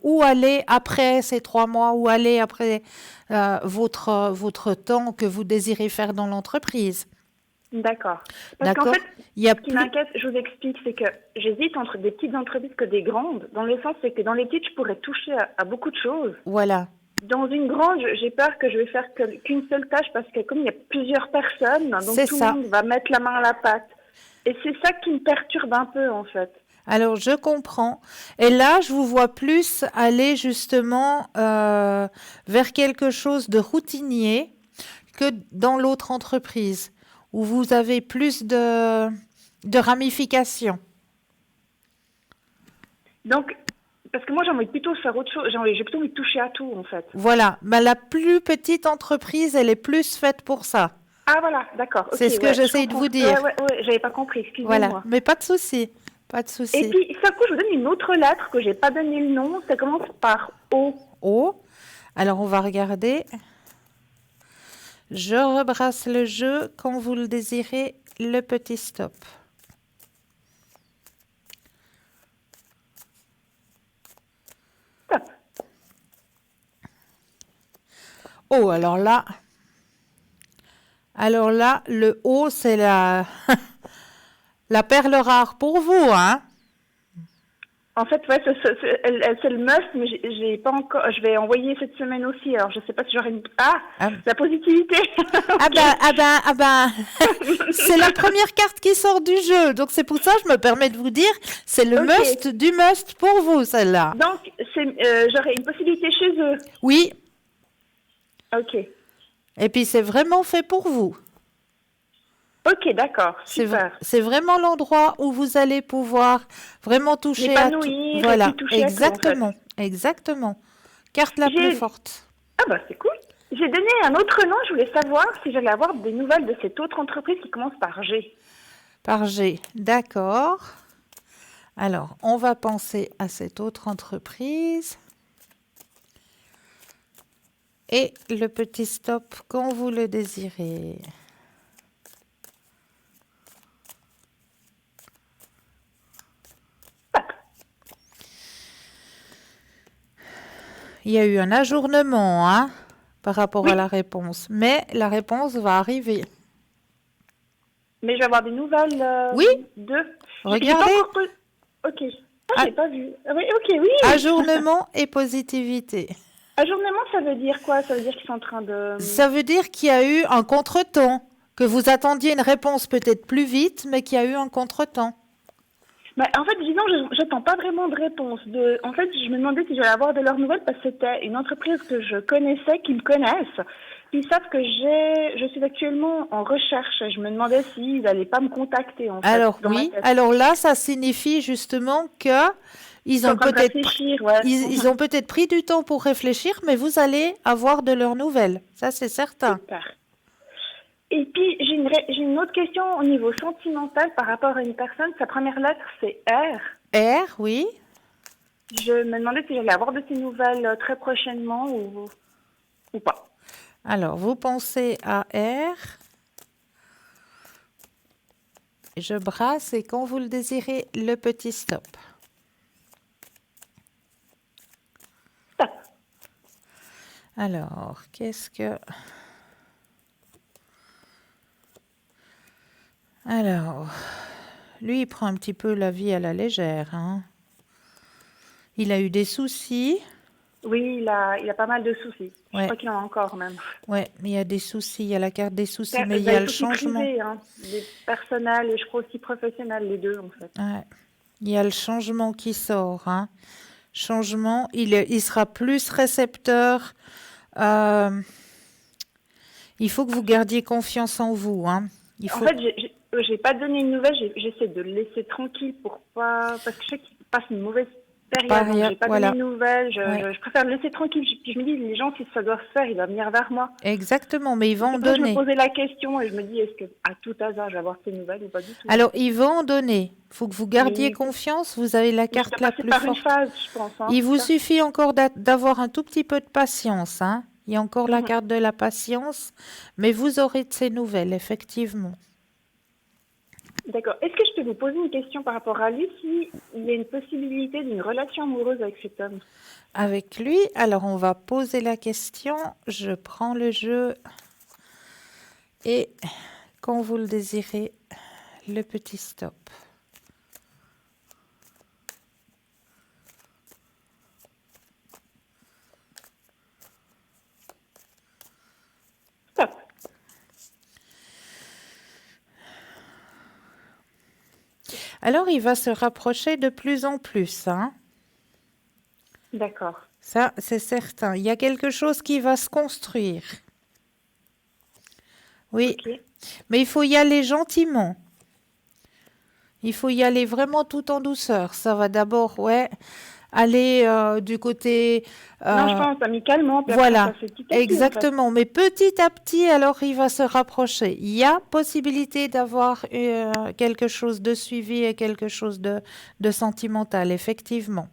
où aller après ces 3 mois, où aller après votre temps que vous désirez faire dans l'entreprise. d'accord. Parce qu'en D'accord? fait, Il y a ce qui plus... m'inquiète, je vous explique, c'est que j'hésite entre des petites entreprises que des grandes, dans le sens c'est que dans les petites, je pourrais toucher à beaucoup de choses. Voilà. Dans une grande, j'ai peur que je vais faire qu'une seule tâche parce que comme il y a plusieurs personnes, donc C'est tout le ça. monde va mettre la main à la pâte. Et c'est ça qui me perturbe un peu, en fait. Alors, je comprends. Et là, je vous vois plus aller justement vers quelque chose de routinier que dans l'autre entreprise, où vous avez plus de ramifications. Donc, parce que moi, j'ai envie plutôt faire autre chose. J'ai plutôt envie de toucher à tout, en fait. Voilà. Mais la plus petite entreprise, elle est plus faite pour ça. Ah, voilà, d'accord. C'est Ok, ce que ouais, j'essaye je de comprends. vous dire. Ouais, j'avais pas compris, Voilà. excusez-moi. Mais pas de souci. Pas de Et souci. puis, ça coup, je vous donne une autre lettre que j'ai pas donné le nom. Ça commence par O. Oh. Alors, on va regarder. Je rebrasse le jeu quand vous le désirez, le petit stop. Stop. Oh, alors là, le O, c'est la, la perle rare pour vous, hein? En fait, ouais, c'est le must, mais j'ai pas encore. Je vais envoyer cette semaine aussi. Alors, je sais pas si j'aurai une. Ah, Ah, la positivité. ah ben, c'est la première carte qui sort du jeu. Donc c'est pour ça que je me permets de vous dire, c'est le Ok. must du must pour vous, celle-là. Donc, j'aurai une possibilité chez eux. Oui, Ok. et puis c'est vraiment fait pour vous. Ok, d'accord. Super. C'est vraiment l'endroit où vous allez pouvoir vraiment toucher à tout. M'épanouir et Voilà, puis toucher à tout, en fait. exactement, exactement. Carte la plus J'ai- forte. Ah bah c'est cool. J'ai donné un autre nom. Je voulais savoir si j'allais avoir des nouvelles de cette autre entreprise qui commence par G. Par G, d'accord. Alors, on va penser à cette autre entreprise. Et le petit stop quand vous le désirez. Il y a eu un ajournement, hein, par rapport à la réponse. Mais la réponse va arriver. Mais je vais avoir des nouvelles Oui. d'eux. Regardez. Ok. Ah, j'ai pas vu. Ah, oui, ok, oui. Ajournement et positivité. Ajournement, ça veut dire quoi? Ça veut dire qu'ils sont en train de... Ça veut dire qu'il y a eu un contretemps, que vous attendiez une réponse peut-être plus vite, mais qu'il y a eu un contretemps. Bah, en fait, disons, j'attends pas vraiment de réponse. En fait, je me demandais si j'allais avoir de leurs nouvelles parce que c'était une entreprise que je connaissais, qu'ils me connaissent. Puis ils savent que je suis actuellement en recherche. Je me demandais s'ils n'allaient pas me contacter, en fait. Alors dans ma oui, tête. alors là, ça signifie justement que ils ont peut-être ils ont peut-être pris du temps pour réfléchir, mais vous allez avoir de leurs nouvelles. Ça, c'est certain. Super. Et puis, j'ai une autre question au niveau sentimental par rapport à une personne. Sa première lettre, c'est R. R, oui. Je me demandais si j'allais avoir de ces nouvelles très prochainement ou pas. Alors, vous pensez à R. Je brasse et quand vous le désirez, le petit stop. Stop. Alors, qu'est-ce que... Alors, lui, il prend un petit peu la vie à la légère, hein. Il a eu des soucis. Oui, il a pas mal de soucis. Je Ouais. crois qu'il en a encore même. Ouais, mais il y a des soucis, il y a la carte des soucis, mais Des il y a le soucis changement. privés, hein, des personnels et je crois aussi professionnels, les deux en fait. Ouais. Il y a le changement qui sort, hein. Changement, il sera plus récepteur. Il faut que vous gardiez confiance en vous, hein. En fait, j'ai pas donné une nouvelle, j'essaie de le laisser tranquille pour pas... Parce que je sais qu'il passe une mauvaise période, donc j'ai pas donné de nouvelles, je préfère le laisser tranquille. Puis je me dis, les gens, si ça doit se faire, ils doivent venir vers moi. Exactement, mais ils vont en Je me donner. posais la question et je me dis, est-ce que à tout hasard, je vais avoir ces nouvelles ou pas du tout? Alors, ils vont en donner. Il faut que vous gardiez Oui. confiance. Vous avez la carte la plus par une forte. phase, je pense. Hein, Il vous suffit encore d'avoir un tout petit peu de patience, hein. Il y a encore la carte de la patience, mais vous aurez de ces nouvelles, effectivement. D'accord. Est-ce que je peux vous poser une question par rapport à lui, s'il y a une possibilité d'une relation amoureuse avec cet homme? Avec lui, alors on va poser la question. Je prends le jeu et quand vous le désirez, le petit stop. Stop. Alors, il va se rapprocher de plus en plus, hein. D'accord. Ça, c'est certain. Il y a quelque chose qui va se construire. Oui, Ok. mais il faut y aller gentiment. Il faut y aller vraiment tout en douceur. Ça va d'abord, aller du côté... Non, je pense amicalement. Puis voilà, après, ça fait petit à petit, exactement. Mais petit à petit, alors, il va se rapprocher. Il y a possibilité d'avoir quelque chose de suivi et quelque chose de sentimental, effectivement.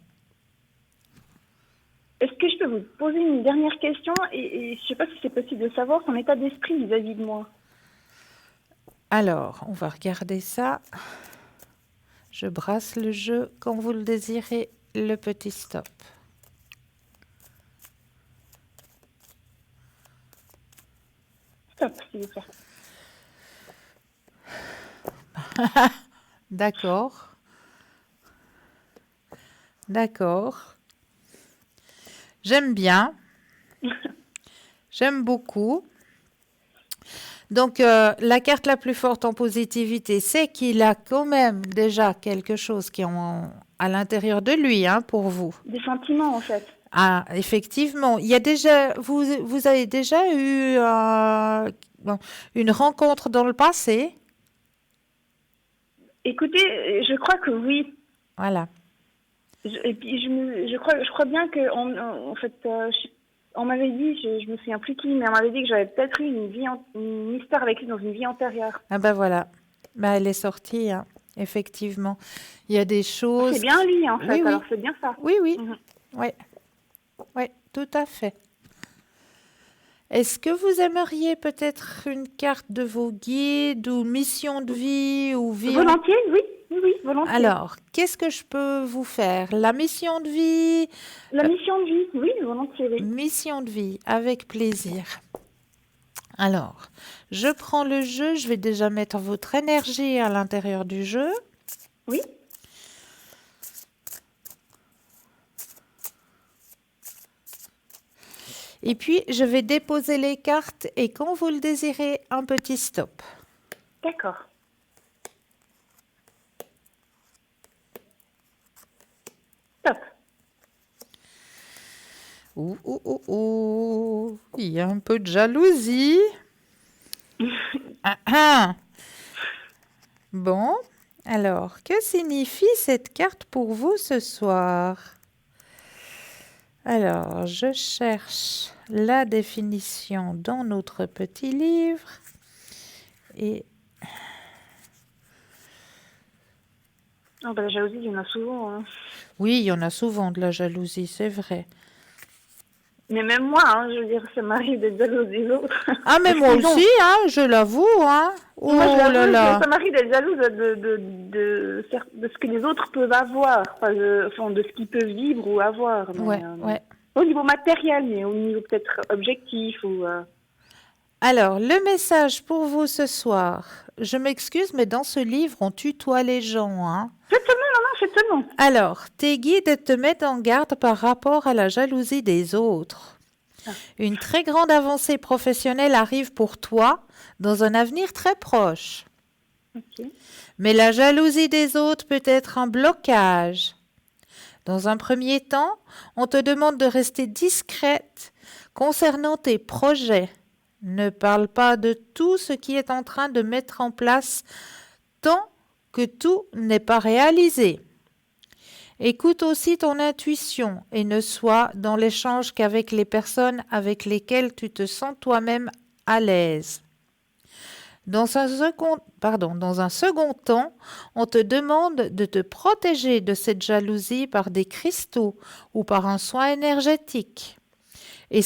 Est-ce que je peux vous poser une dernière question et je ne sais pas si c'est possible de savoir son état d'esprit vis-à-vis de moi. Alors, on va regarder ça. Je brasse le jeu quand vous le désirez, le petit stop. Stop, s'il vous plaît. D'accord. D'accord. J'aime bien. J'aime beaucoup. Donc, la carte la plus forte en positivité, c'est qu'il a quand même déjà quelque chose qui est à l'intérieur de lui, hein, pour vous. Des sentiments, en fait. Ah, effectivement. Il y a déjà, vous avez déjà eu une rencontre dans le passé? Écoutez, je crois que oui. Voilà. Et puis, je crois bien que, en fait, on m'avait dit, je me souviens plus qui, mais on m'avait dit que j'avais peut-être eu une histoire avec lui dans une vie antérieure. Ah ben voilà. Bah, elle est sortie, hein, effectivement. Il y a des choses... C'est bien lui, en fait. Oui, oui. Alors, c'est bien ça. Oui, oui. Mhm. Oui, oui, tout à fait. Est-ce que vous aimeriez peut-être une carte de vos guides ou mission de vie ou vie en... Volontiers, oui. Oui, oui, volontiers. Alors, qu'est-ce que je peux vous faire? La mission de vie, La mission de vie, oui, volontiers, oui. mission de vie, avec plaisir. Alors, je prends le jeu, je vais déjà mettre votre énergie à l'intérieur du jeu. Oui. Et puis, je vais déposer les cartes et quand vous le désirez, un petit stop. D'accord. Top. Ouh, ouh, ouh, ouh. Il y a un peu de jalousie. Ah, ah. Bon, alors, que signifie cette carte pour vous ce soir? Alors, je cherche la définition dans notre petit livre et Oh, bah, la jalousie, il y en a souvent. Hein. oui, il y en a souvent de la jalousie, c'est vrai. Mais même moi, hein, je veux dire, ça m'arrive d'être jalouse des autres. Ah, mais moi Disons, aussi, hein, je l'avoue, hein. Oh moi, je là l'avoue, là. ça m'arrive d'être jalouse de ce que les autres peuvent avoir, enfin, de ce qu'ils peuvent vivre ou avoir. Mais, Ouais, ouais. au niveau matériel, mais au niveau peut-être objectif ou... Alors, le message pour vous ce soir. Je m'excuse, mais dans ce livre, on tutoie les gens, hein. Non, c'est seulement. Alors, tes guides te mettent en garde par rapport à la jalousie des autres. Ah. Une très grande avancée professionnelle arrive pour toi dans un avenir très proche. Ok. Mais la jalousie des autres peut être un blocage. Dans un premier temps, on te demande de rester discrète concernant tes projets. Ne parle pas de tout ce qui est en train de mettre en place tant que tout n'est pas réalisé. Écoute aussi ton intuition et ne sois dans l'échange qu'avec les personnes avec lesquelles tu te sens toi-même à l'aise. Dans un second temps, on te demande de te protéger de cette jalousie par des cristaux ou par un soin énergétique. Et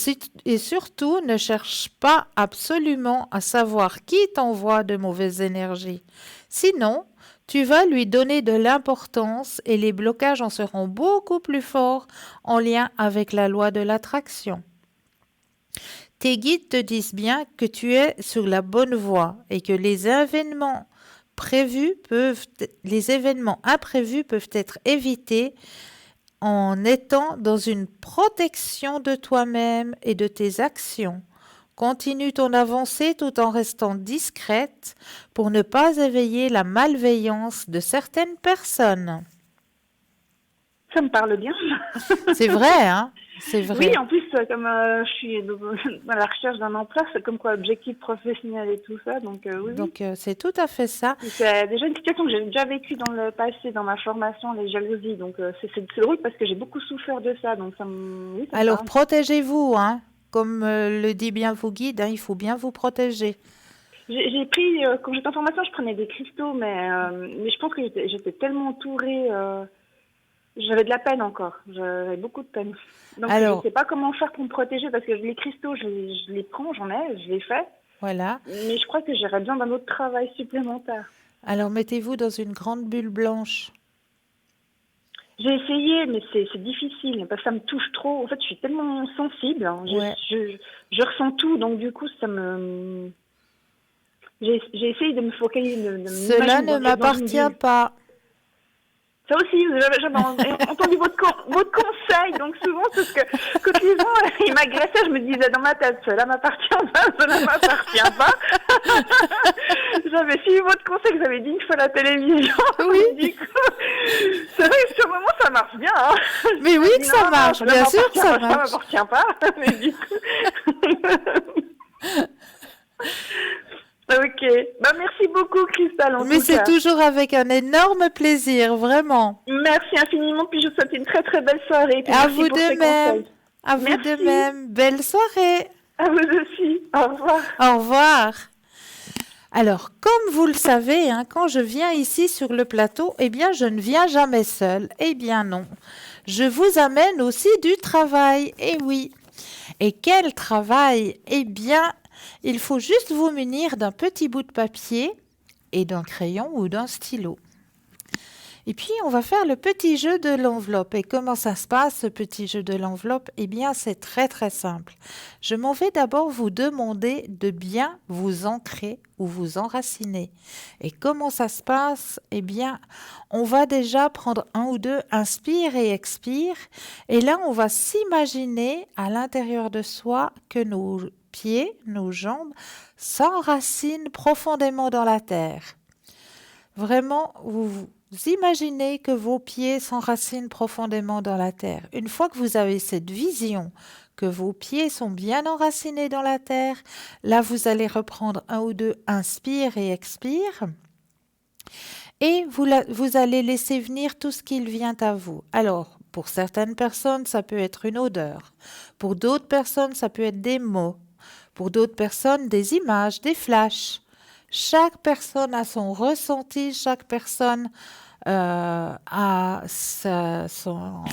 surtout, ne cherche pas absolument à savoir qui t'envoie de mauvaises énergies. Sinon, tu vas lui donner de l'importance et les blocages en seront beaucoup plus forts en lien avec la loi de l'attraction. Tes guides te disent bien que tu es sur la bonne voie et que les événements imprévus peuvent être évités en étant dans une protection de toi-même et de tes actions. Continue ton avancée tout en restant discrète pour ne pas éveiller la malveillance de certaines personnes. Ça me parle bien. C'est vrai, hein? C'est vrai. Oui, en plus, comme je suis à la recherche d'un emploi, c'est comme quoi objectif professionnel et tout ça, donc oui. Donc, c'est tout à fait ça. C'est déjà une situation que j'ai déjà vécue dans le passé, dans ma formation, les jalousies, donc c'est drôle parce que j'ai beaucoup souffert de ça, donc ça me... Oui, ça me Alors, parle. protégez-vous, hein? Comme le dit bien vos guides, hein, il faut bien vous protéger. J'ai pris, quand j'étais en formation, je prenais des cristaux, mais je pense que j'étais tellement entourée, j'avais de la peine encore, j'avais beaucoup de peine. Donc Alors, je sais pas comment faire pour me protéger, parce que les cristaux, je les prends, je les fais, voilà. mais je crois que j'aurais besoin d'un autre travail supplémentaire. Alors, mettez-vous dans une grande bulle blanche. J'ai essayé, mais c'est difficile, parce que ça me touche trop. En fait, je suis tellement sensible, hein. Ouais. Je ressens tout, donc du coup, ça me... J'ai essayé de me focaliser, de Cela m'imaginer ne dans une m'appartient bulle. pas. Ça aussi, j'avais entendu votre conseil, donc souvent, parce que quand les gens ils m'agressaient, je me disais dans ma tête, cela m'appartient pas, cela m'appartient pas. J'avais suivi votre conseil que vous avez dit une fois à la télévision. Oui. Du coup, c'est vrai que sur le moment, ça marche bien. Hein. Mais oui que ça marche, cela bien sûr que ça m'appartient marche. pas, mais du coup... Ok. Bah, merci beaucoup, Cristal, en Mais tout c'est cas. toujours avec un énorme plaisir, vraiment. Merci infiniment, puis je vous souhaite une très très belle soirée. Puis À merci vous pour ces de même. conseils. À vous Merci. de même. Belle soirée. À vous aussi. Au revoir. Au revoir. Alors, comme vous le savez, hein, quand je viens ici sur le plateau, eh bien, je ne viens jamais seule. Eh bien non. Je vous amène aussi du travail. Eh oui. Et quel travail? Eh bien, il faut juste vous munir d'un petit bout de papier et d'un crayon ou d'un stylo. Et puis, on va faire le petit jeu de l'enveloppe. Et comment ça se passe, ce petit jeu de l'enveloppe? Eh bien, c'est très, très simple. Je m'en vais d'abord vous demander de bien vous ancrer ou vous enraciner. Et comment ça se passe? Eh bien, on va déjà prendre un ou deux, inspire et expire. Et là, on va s'imaginer à l'intérieur de soi que nos pieds, nos jambes s'enracinent profondément dans la terre. Vraiment, vous imaginez que vos pieds s'enracinent profondément dans la terre. Une fois que vous avez cette vision, que vos pieds sont bien enracinés dans la terre, là, vous allez reprendre un ou deux, inspire et expire. Et vous allez laisser venir tout ce qu'il vient à vous. Alors, pour certaines personnes, ça peut être une odeur. Pour d'autres personnes, ça peut être des mots. Pour d'autres personnes, des images, des flashs. Chaque personne a son ressenti, chaque personne a son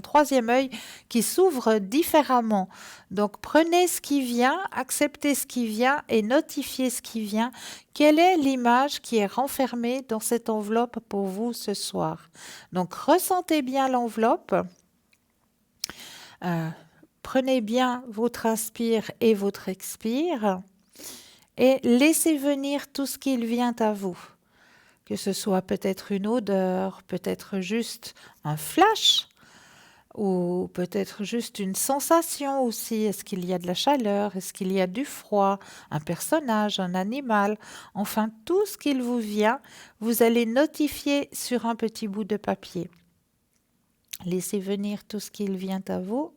troisième œil qui s'ouvre différemment. Donc prenez ce qui vient, acceptez ce qui vient et notifiez ce qui vient. Quelle est l'image qui est renfermée dans cette enveloppe pour vous ce soir? Donc ressentez bien l'enveloppe. Prenez bien votre inspire et votre expire. Et laissez venir tout ce qu'il vient à vous, que ce soit peut-être une odeur, peut-être juste un flash, ou peut-être juste une sensation aussi. Est-ce qu'il y a de la chaleur? Est-ce qu'il y a du froid? Un personnage, un animal? Enfin, tout ce qu'il vous vient, vous allez notifier sur un petit bout de papier. Laissez venir tout ce qu'il vient à vous.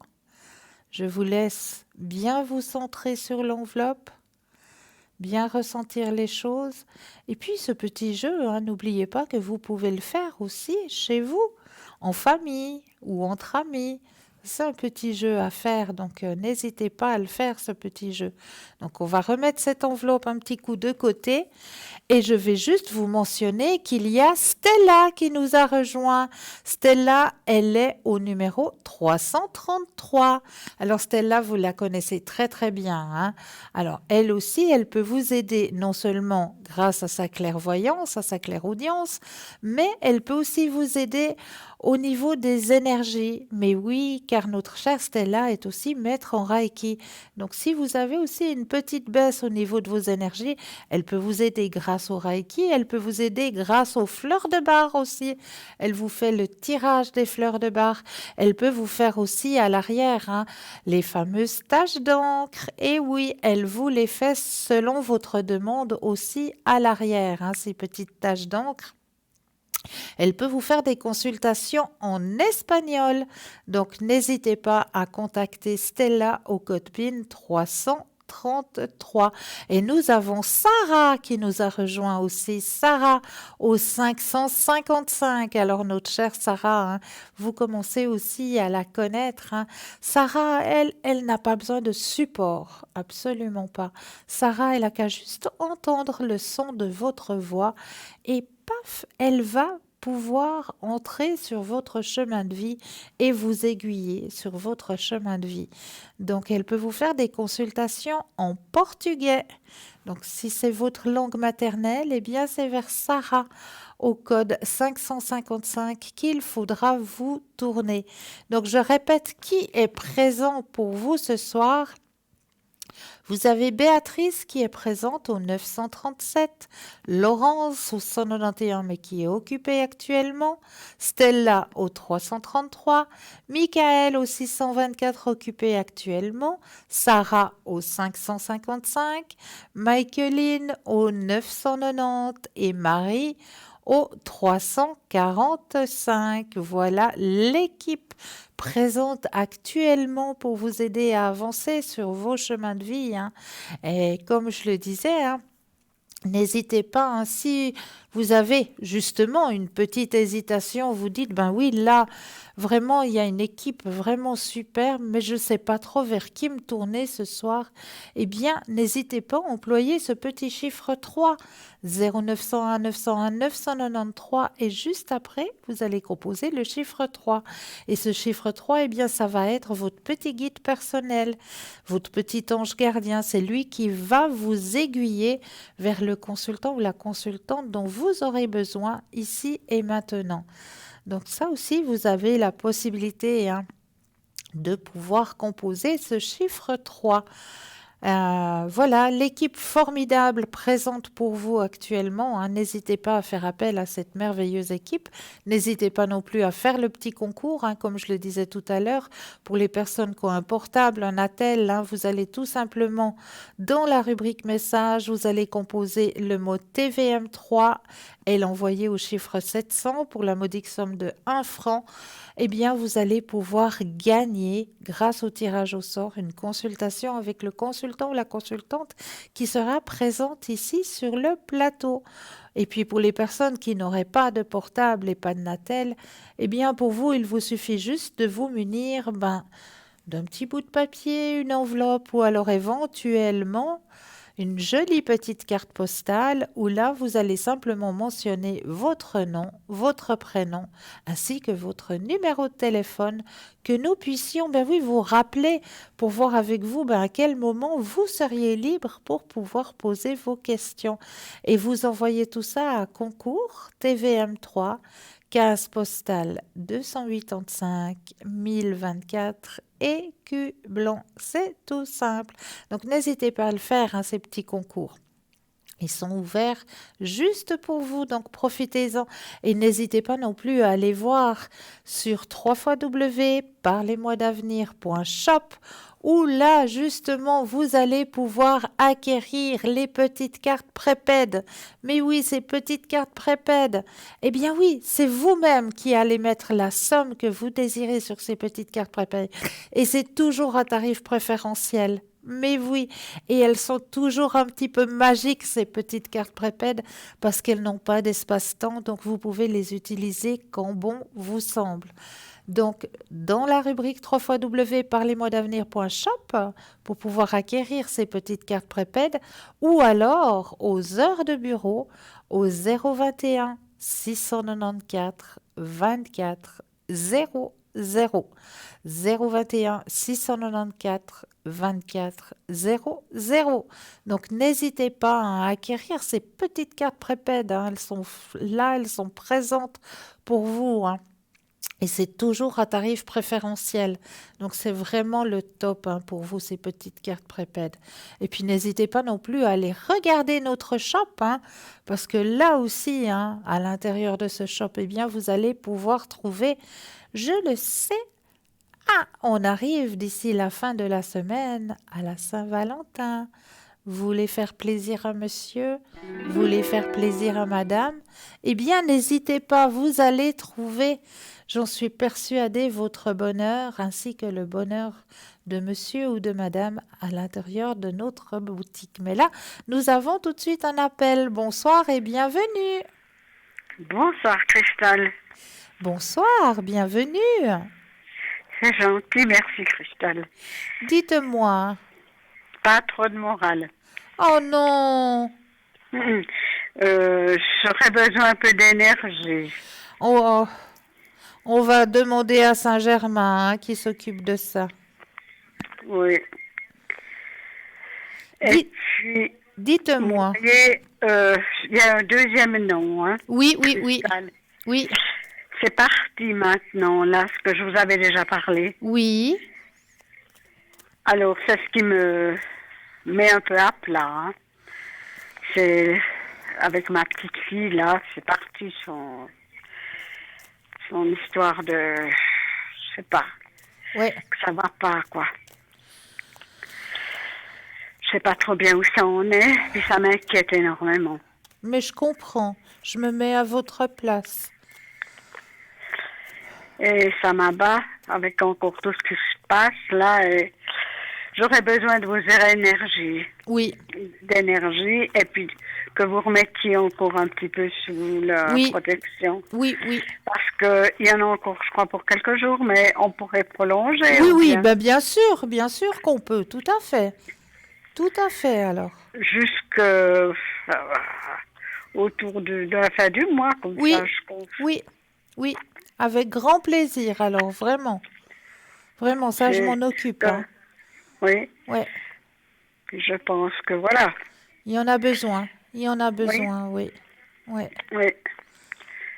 Je vous laisse bien vous centrer sur l'enveloppe. Bien ressentir les choses. Et puis ce petit jeu, hein, n'oubliez pas que vous pouvez le faire aussi chez vous, en famille ou entre amis. C'est un petit jeu à faire, donc n'hésitez pas à le faire, ce petit jeu. Donc on va remettre cette enveloppe un petit coup de côté et je vais juste vous mentionner qu'il y a Stella qui nous a rejoint. Stella, elle est au numéro 333. Alors Stella, vous la connaissez très très bien, hein. Alors elle aussi, elle peut vous aider non seulement grâce à sa clairvoyance, à sa clairaudience, mais elle peut aussi vous aider au niveau des énergies. Mais oui, car notre chère Stella est aussi maître en Reiki. Donc si vous avez aussi une petite baisse au niveau de vos énergies, elle peut vous aider grâce au Reiki, elle peut vous aider grâce aux fleurs de bar aussi. Elle vous fait le tirage des fleurs de bar. Elle peut vous faire aussi à l'arrière, hein, les fameuses taches d'encre. Et oui, elle vous les fait selon votre demande aussi à l'arrière, hein, ces petites taches d'encre. Elle peut vous faire des consultations en espagnol. Donc, n'hésitez pas à contacter Stella au code PIN 333. Et nous avons Sarah qui nous a rejoint aussi. Sarah au 555. Alors, notre chère Sarah, hein, vous commencez aussi à la connaître, hein. Sarah, elle n'a pas besoin de support. Absolument pas. Sarah, elle a qu'à juste entendre le son de votre voix et paf, elle va pouvoir entrer sur votre chemin de vie et vous aiguiller sur votre chemin de vie. Donc, elle peut vous faire des consultations en portugais. Donc, si c'est votre langue maternelle, eh bien, c'est vers Sarah au code 555 qu'il faudra vous tourner. Donc, je répète, qui est présent pour vous ce soir? Vous avez Béatrice qui est présente au 937, Laurence au 191 mais qui est occupée actuellement, Stella au 333, Michael au 624 occupé actuellement, Sarah au 555, Michaeline au 990 et Marie au 345. Voilà l'équipe présente actuellement pour vous aider à avancer sur vos chemins de vie, hein. Et comme je le disais, hein, n'hésitez pas, hein, si vous avez justement une petite hésitation, vous dites, ben oui, là, Vraiment, il y a une équipe vraiment superbe, mais je ne sais pas trop vers qui me tourner ce soir. Eh bien, n'hésitez pas à employer ce petit chiffre 3, 0901 901 993, et juste après, vous allez composer le chiffre 3. Et ce chiffre 3, eh bien, ça va être votre petit guide personnel, votre petit ange gardien. C'est lui qui va vous aiguiller vers le consultant ou la consultante dont vous aurez besoin ici et maintenant. Donc ça aussi, vous avez la possibilité de pouvoir composer ce chiffre 3. Voilà, l'équipe formidable présente pour vous actuellement. N'hésitez pas à faire appel à cette merveilleuse équipe. N'hésitez pas non plus à faire le petit concours, comme je le disais tout à l'heure. Pour les personnes qui ont un portable, un attel, vous allez tout simplement, dans la rubrique message, vous allez composer le mot TVM3 et l'envoyer au chiffre 700 pour la modique somme de 1 franc. Eh bien, vous allez pouvoir gagner, grâce au tirage au sort, une consultation avec le consultant ou la consultante qui sera présente ici sur le plateau. Et puis, pour les personnes qui n'auraient pas de portable et pas de Natel, eh bien, pour vous, il vous suffit juste de vous munir d'un petit bout de papier, une enveloppe ou alors éventuellement une jolie petite carte postale où là, vous allez simplement mentionner votre nom, votre prénom, ainsi que votre numéro de téléphone, que nous puissions, vous rappeler pour voir avec vous, à quel moment vous seriez libre pour pouvoir poser vos questions. Et vous envoyez tout ça à concours TVM3, 15 postal 285 1024 écus blanc. C'est tout simple. Donc n'hésitez pas à le faire, ces petits concours. Ils sont ouverts juste pour vous, donc profitez-en. Et n'hésitez pas non plus à aller voir sur www.parlez-moi-d'avenir.shop où là, justement, vous allez pouvoir acquérir les petites cartes prépèdes. Mais oui, ces petites cartes prépèdes, eh bien oui, c'est vous-même qui allez mettre la somme que vous désirez sur ces petites cartes prépèdes. Et c'est toujours à tarif préférentiel. Mais oui, et elles sont toujours un petit peu magiques, ces petites cartes prépèdes, parce qu'elles n'ont pas d'espace-temps, donc vous pouvez les utiliser quand bon vous semble. Donc, dans la rubrique www.parlez-moi-d'avenir.shop pour pouvoir acquérir ces petites cartes prépèdes, ou alors aux heures de bureau au 021 694 24 00. 021 694 24 00. Donc n'hésitez pas à acquérir ces petites cartes prépèdes. Elles sont là, elles sont présentes pour vous. Et c'est toujours à tarif préférentiel. Donc, c'est vraiment le top pour vous, ces petites cartes prépèdes. Et puis, n'hésitez pas non plus à aller regarder notre shop, parce que là aussi, à l'intérieur de ce shop, eh bien, vous allez pouvoir trouver, je le sais, on arrive d'ici la fin de la semaine à la Saint-Valentin. Vous voulez faire plaisir à monsieur, vous voulez faire plaisir à madame, eh bien, n'hésitez pas, vous allez trouver, j'en suis persuadée, votre bonheur ainsi que le bonheur de monsieur ou de madame à l'intérieur de notre boutique. Mais là, nous avons tout de suite un appel. Bonsoir et bienvenue. Bonsoir, Cristal. Bonsoir, bienvenue. C'est gentil, merci, Cristal. Dites-moi. Pas trop de morale. Oh non. J'aurais besoin un peu d'énergie. Oh, on va demander à Saint-Germain qui s'occupe de ça. Oui. Et puis, dites-moi. Vous voyez, il y a un deuxième nom. Oui. Cristal. Oui. C'est parti maintenant, là, ce que je vous avais déjà parlé. Oui. Alors, c'est ce qui me met un peu à plat. C'est avec ma petite fille, là, c'est parti son histoire de... Je sais pas. Ouais. Ça va pas, quoi. Je sais pas trop bien où ça en est, puis ça m'inquiète énormément. Mais je comprends. Je me mets à votre place. Et ça m'abat avec encore tout ce qui se passe, là, et j'aurais besoin de vos énergies. Oui. D'énergie, et puis que vous remettiez encore un petit peu sous la Oui, protection. oui, oui. Parce qu'il y en a encore, je crois, pour quelques jours, mais on pourrait prolonger Oui, ou oui, bien ben bien sûr qu'on peut, tout à fait. Tout à fait, alors. jusque autour de la fin du mois, comme Oui, ça, je pense. oui, oui, avec grand plaisir, alors, vraiment. Vraiment, ça, je m'en C'est occupe, que- hein. oui, Ouais, je pense que voilà. il y en a besoin. Il y en a Oui, besoin, oui. Ouais. oui.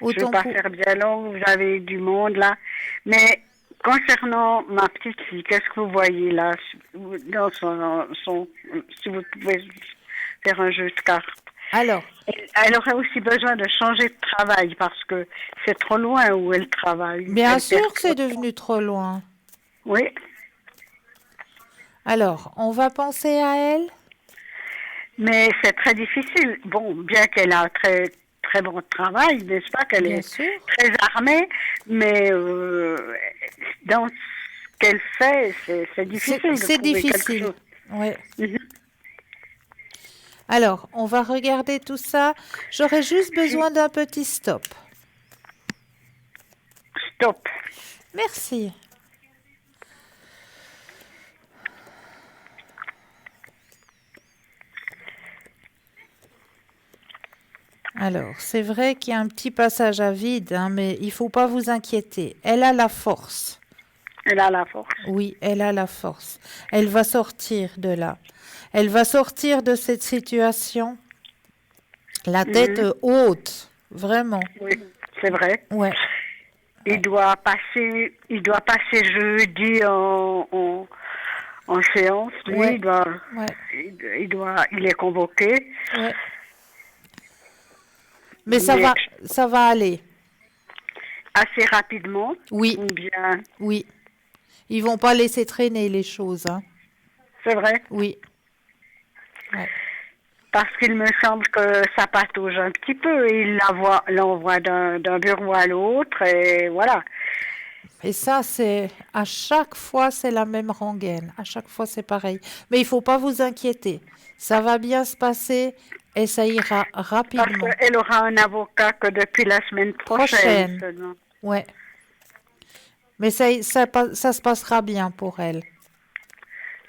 Je ne vais Autant pas pour... faire bien long, vous avez du monde là. Mais concernant ma petite fille, qu'est-ce que vous voyez là dans si vous pouvez faire un jeu de cartes? Alors, Elle aurait aussi besoin de changer de travail parce que c'est trop loin où elle travaille. bien Elle perd sûr que trop c'est de temps. devenu trop loin. Oui, Alors, on va penser à elle? mais c'est très difficile. Bon, bien qu'elle a un très très bon travail, n'est-ce pas, qu'elle Bien est sûr. très armée, mais dans ce qu'elle fait, c'est difficile de C'est trouver quelque difficile. chose. Ouais. Mhm. Alors, on va regarder tout ça. J'aurais juste Si, besoin d'un petit stop. stop. Merci. Alors, c'est vrai qu'il y a un petit passage à vide, hein, mais il faut pas vous inquiéter. Elle a la force. Elle a la force. Oui, elle a la force. Elle va sortir de là. Elle va sortir de cette situation, la tête Mhm. haute, vraiment. Oui, c'est vrai. Ouais, ouais, Il doit passer jeudi en séance. Lui, ouais, ouais, il est convoqué. ouais. Mais Mais ça va aller. assez rapidement, Oui, ou bien, oui. Ils vont pas laisser traîner les choses, hein. c'est vrai, Oui, ouais. parce qu'il me semble que ça patauge un petit peu. Il l'envoie d'un bureau à l'autre, et voilà. Et ça, c'est à chaque fois, c'est la même rengaine. À chaque fois, c'est pareil. Mais il faut pas vous inquiéter. Ça va bien se passer et ça ira Parce rapidement. qu'elle aura un avocat que depuis la semaine prochaine Prochaine. seulement. Ouais. Mais ça se passera bien pour elle.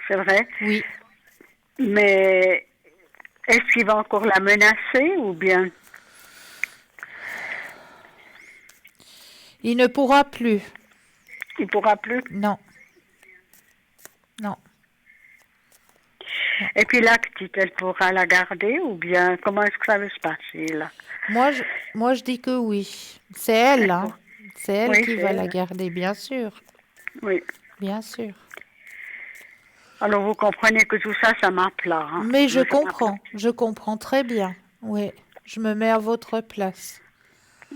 C'est vrai. Oui. Mais est-ce qu'il va encore la menacer ou bien Il ne pourra plus. il pourra plus? Non, non. Et puis la petite, elle pourra la garder ou bien comment est-ce que ça va se passer là? Moi, je dis que oui. C'est elle, Elle hein. pour- C'est elle Oui, qui c'est va la elle. garder, bien sûr. Oui. Bien sûr. Alors vous comprenez que tout ça, ça m'applaud. Hein. Mais Moi, ça m'applaud. je comprends très bien. Oui, je me mets à votre place.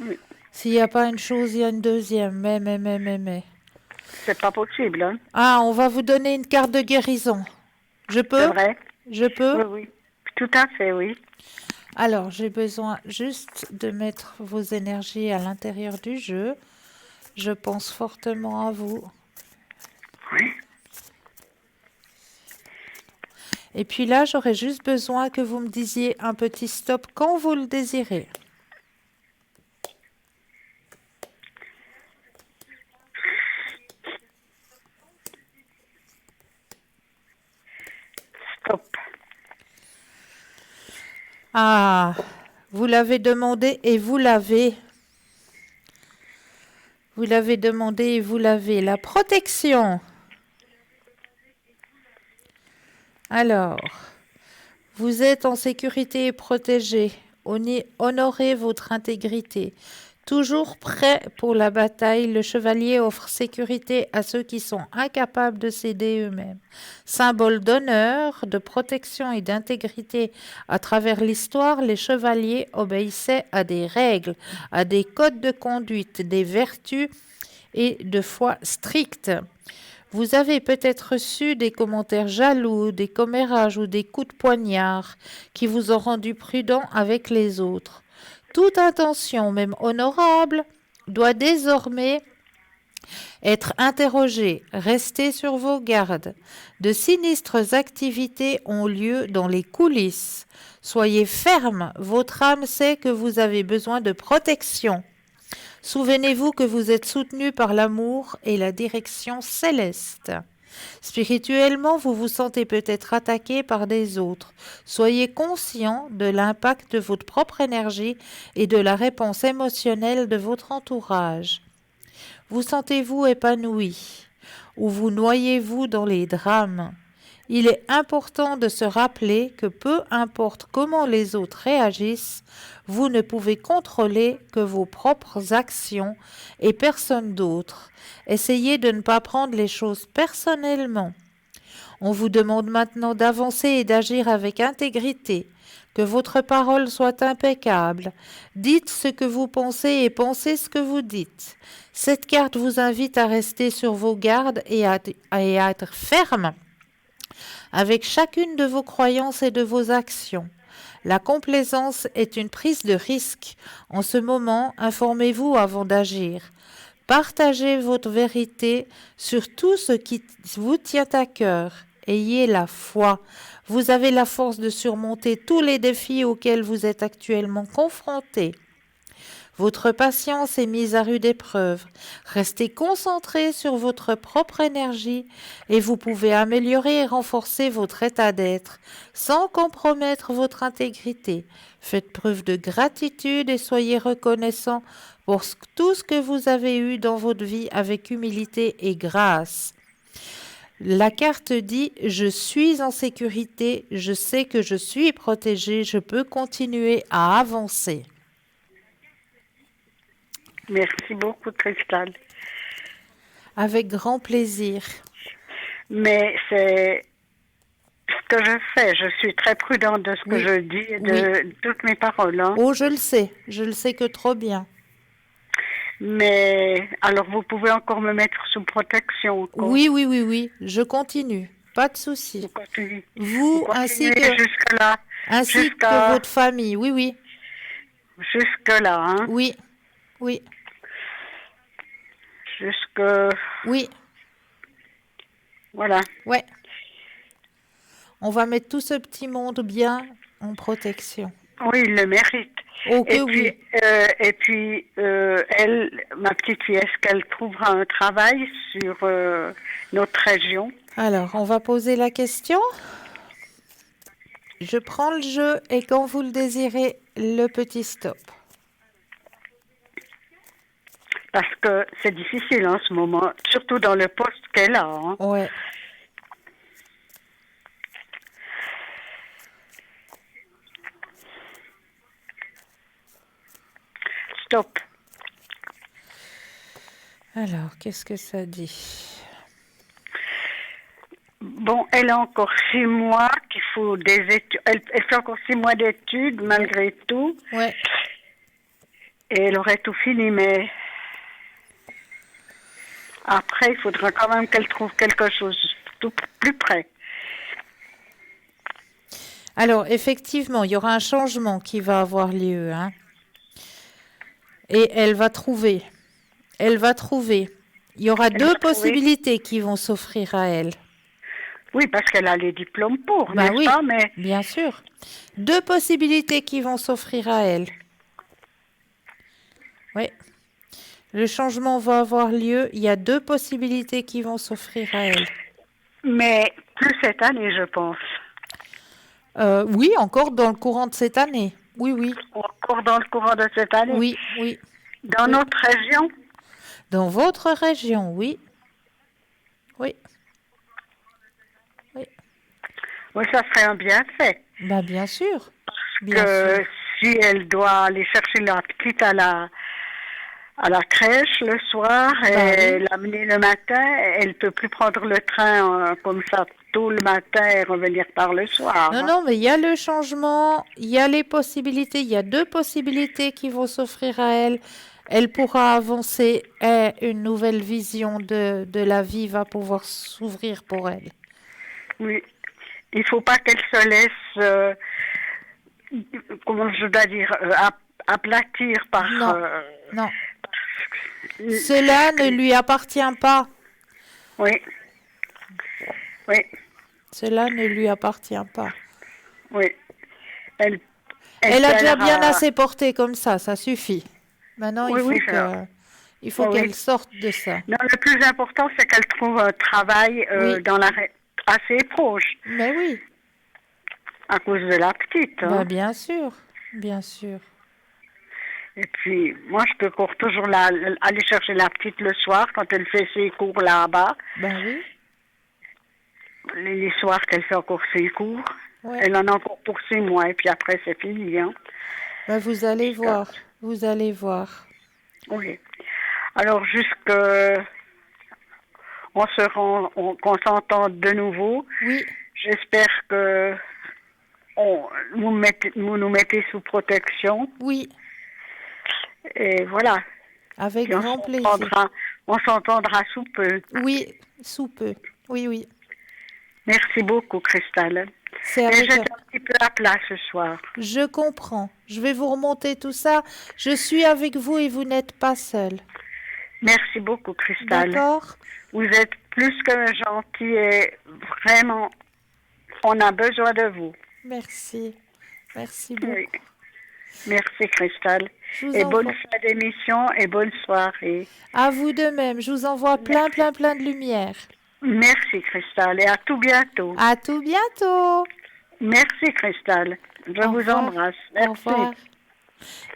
Oui. S'il n'y a pas une chose, il y a une deuxième. Mais. C'est pas possible, hein. Ah, on va vous donner une carte de guérison. Je C'est peux? vrai? Je peux? Oui, oui. Tout à fait, oui. Alors, j'ai besoin juste de mettre vos énergies à l'intérieur du jeu. Je pense fortement à vous. Oui. Et puis là, j'aurais juste besoin que vous me disiez un petit stop quand vous le désirez. Stop. Ah, vous l'avez demandé et vous l'avez. Vous l'avez demandé et vous l'avez. La protection. Alors, vous êtes en sécurité et protégé. Honorez votre intégrité. Toujours prêt pour la bataille, le chevalier offre sécurité à ceux qui sont incapables de s'aider eux-mêmes. Symbole d'honneur, de protection et d'intégrité à travers l'histoire, les chevaliers obéissaient à des règles, à des codes de conduite, des vertus et de foi strictes. Vous avez peut-être reçu des commentaires jaloux, des commérages ou des coups de poignard qui vous ont rendu prudent avec les autres. Toute intention, même honorable, doit désormais Être interrogé, restez sur vos gardes. De sinistres activités ont lieu dans les coulisses. Soyez ferme, votre âme sait que vous avez besoin de protection. Souvenez-vous que vous êtes soutenu par l'amour et la direction céleste. Spirituellement, vous vous sentez peut-être attaqué par des autres. Soyez conscient de l'impact de votre propre énergie et de la réponse émotionnelle de votre entourage. Vous sentez-vous épanoui ou vous noyez-vous dans les drames? Il est important de se rappeler que peu importe comment les autres réagissent, vous ne pouvez contrôler que vos propres actions et personne d'autre. Essayez de ne pas prendre les choses personnellement. On vous demande maintenant d'avancer et d'agir avec intégrité, que votre parole soit impeccable. Dites ce que vous pensez et pensez ce que vous dites. Cette carte vous invite à rester sur vos gardes et à être ferme avec chacune de vos croyances et de vos actions. La complaisance est une prise de risque. En ce moment, informez-vous avant d'agir. Partagez votre vérité sur tout ce qui vous tient à cœur. Ayez la foi. Vous avez la force de surmonter tous les défis auxquels vous êtes actuellement confrontés. Votre patience est mise à rude épreuve. Restez concentré sur votre propre énergie et vous pouvez améliorer et renforcer votre état d'être sans compromettre votre intégrité. Faites preuve de gratitude et soyez reconnaissant pour tout ce que vous avez eu dans votre vie avec humilité et grâce. La carte dit « Je suis en sécurité, je sais que je suis protégé, je peux continuer à avancer ». Merci beaucoup, Cristal. Avec grand plaisir. Mais c'est ce que je fais. Je suis très prudente de ce que je dis et de toutes mes paroles. Hein. Oh, je le sais que trop bien. Mais alors, vous pouvez encore me mettre sous protection. Quoi. Oui, je continue. Pas de souci. Vous ainsi que jusque-là. Ainsi que votre famille, oui. Jusque-là, hein. Oui. Oui. Voilà. Ouais. On va mettre tout ce petit monde bien en protection. Oui, il le mérite. Oh que oui. Et puis, elle, ma petite fille, est-ce qu'elle trouvera un travail sur notre région? Alors, on va poser la question. Je prends le jeu et quand vous le désirez, le petit stop. Parce que c'est difficile en ce moment, surtout dans le poste qu'elle a. Hein. Ouais. Stop. Alors, qu'est-ce que ça dit? Bon, elle a encore 6 mois qu'il faut des études. Elle fait encore 6 mois d'études malgré tout. Ouais. Et elle aurait tout fini, mais après, il faudra quand même qu'elle trouve quelque chose tout plus près. Alors, effectivement, il y aura un changement qui va avoir lieu. Hein. Et elle va trouver. Il y aura deux possibilités qui vont s'offrir à elle. Oui, parce qu'elle a les diplômes pour, n'est-ce oui, pas, mais... Bien sûr. 2 possibilités qui vont s'offrir à elle. Oui. Le changement va avoir lieu. Il y a 2 possibilités qui vont s'offrir à elle. Mais plus cette année, je pense. Oui, encore dans le courant de cette année. Oui. Encore dans le courant de cette année? Oui. Dans notre région? Dans votre région, oui. Oui, ça serait un bienfait. Ben, bien sûr. Si elle doit aller chercher la petite à la crèche le soir et l'amener le matin, elle ne peut plus prendre le train comme ça tôt le matin et revenir par le soir. Non, mais il y a le changement, il y a les possibilités, il y a 2 possibilités qui vont s'offrir à elle. Elle pourra avancer et une nouvelle vision de la vie va pouvoir s'ouvrir pour elle. Oui. Il ne faut pas qu'elle se laisse, comment je dois dire, aplatir par... Non. Cela ne lui appartient pas. Oui, oui, Cela ne lui appartient pas. oui. Elle, Elle a déjà bien paiera- assez porté comme ça suffit. Maintenant, Oui, oui, il faut oui. qu'elle sorte de ça. Non, le plus important, c'est qu'elle trouve un travail Oui. assez proche, Mais oui, à cause de la petite. bah Hein. bien sûr, bien sûr. Et puis, moi, je peux toujours aller chercher la petite le soir quand elle fait ses cours là-bas. Ben oui, Les soirs qu'elle fait encore ses cours. ouais. Elle en a encore pour 6 mois et puis après, c'est fini. Hein. Ben vous allez voir, vous allez voir. Oui. Alors, qu'on s'entende de nouveau. Oui, J'espère que vous nous mettez sous protection. oui, Et voilà. avec Puis grand plaisir. on s'entendra sous peu. Oui, sous peu. Oui, oui. Merci beaucoup, Christelle. C'est Et avec... j'étais un petit peu à plat ce soir. Je comprends. Je vais vous remonter tout ça. Je suis avec vous et vous n'êtes pas seul. Merci beaucoup, Christelle. D'accord? Vous êtes plus que gentil et vraiment, on a besoin de vous. Merci. Merci beaucoup. Oui. Merci, Christelle. Je vous Et bonne envoie... fin d'émission et bonne soirée. À vous de même. Je vous envoie plein de lumière. Merci, Christelle, et à tout bientôt. À tout bientôt. Merci, Christelle. Je Au vous revoir. embrasse. Au Merci. revoir.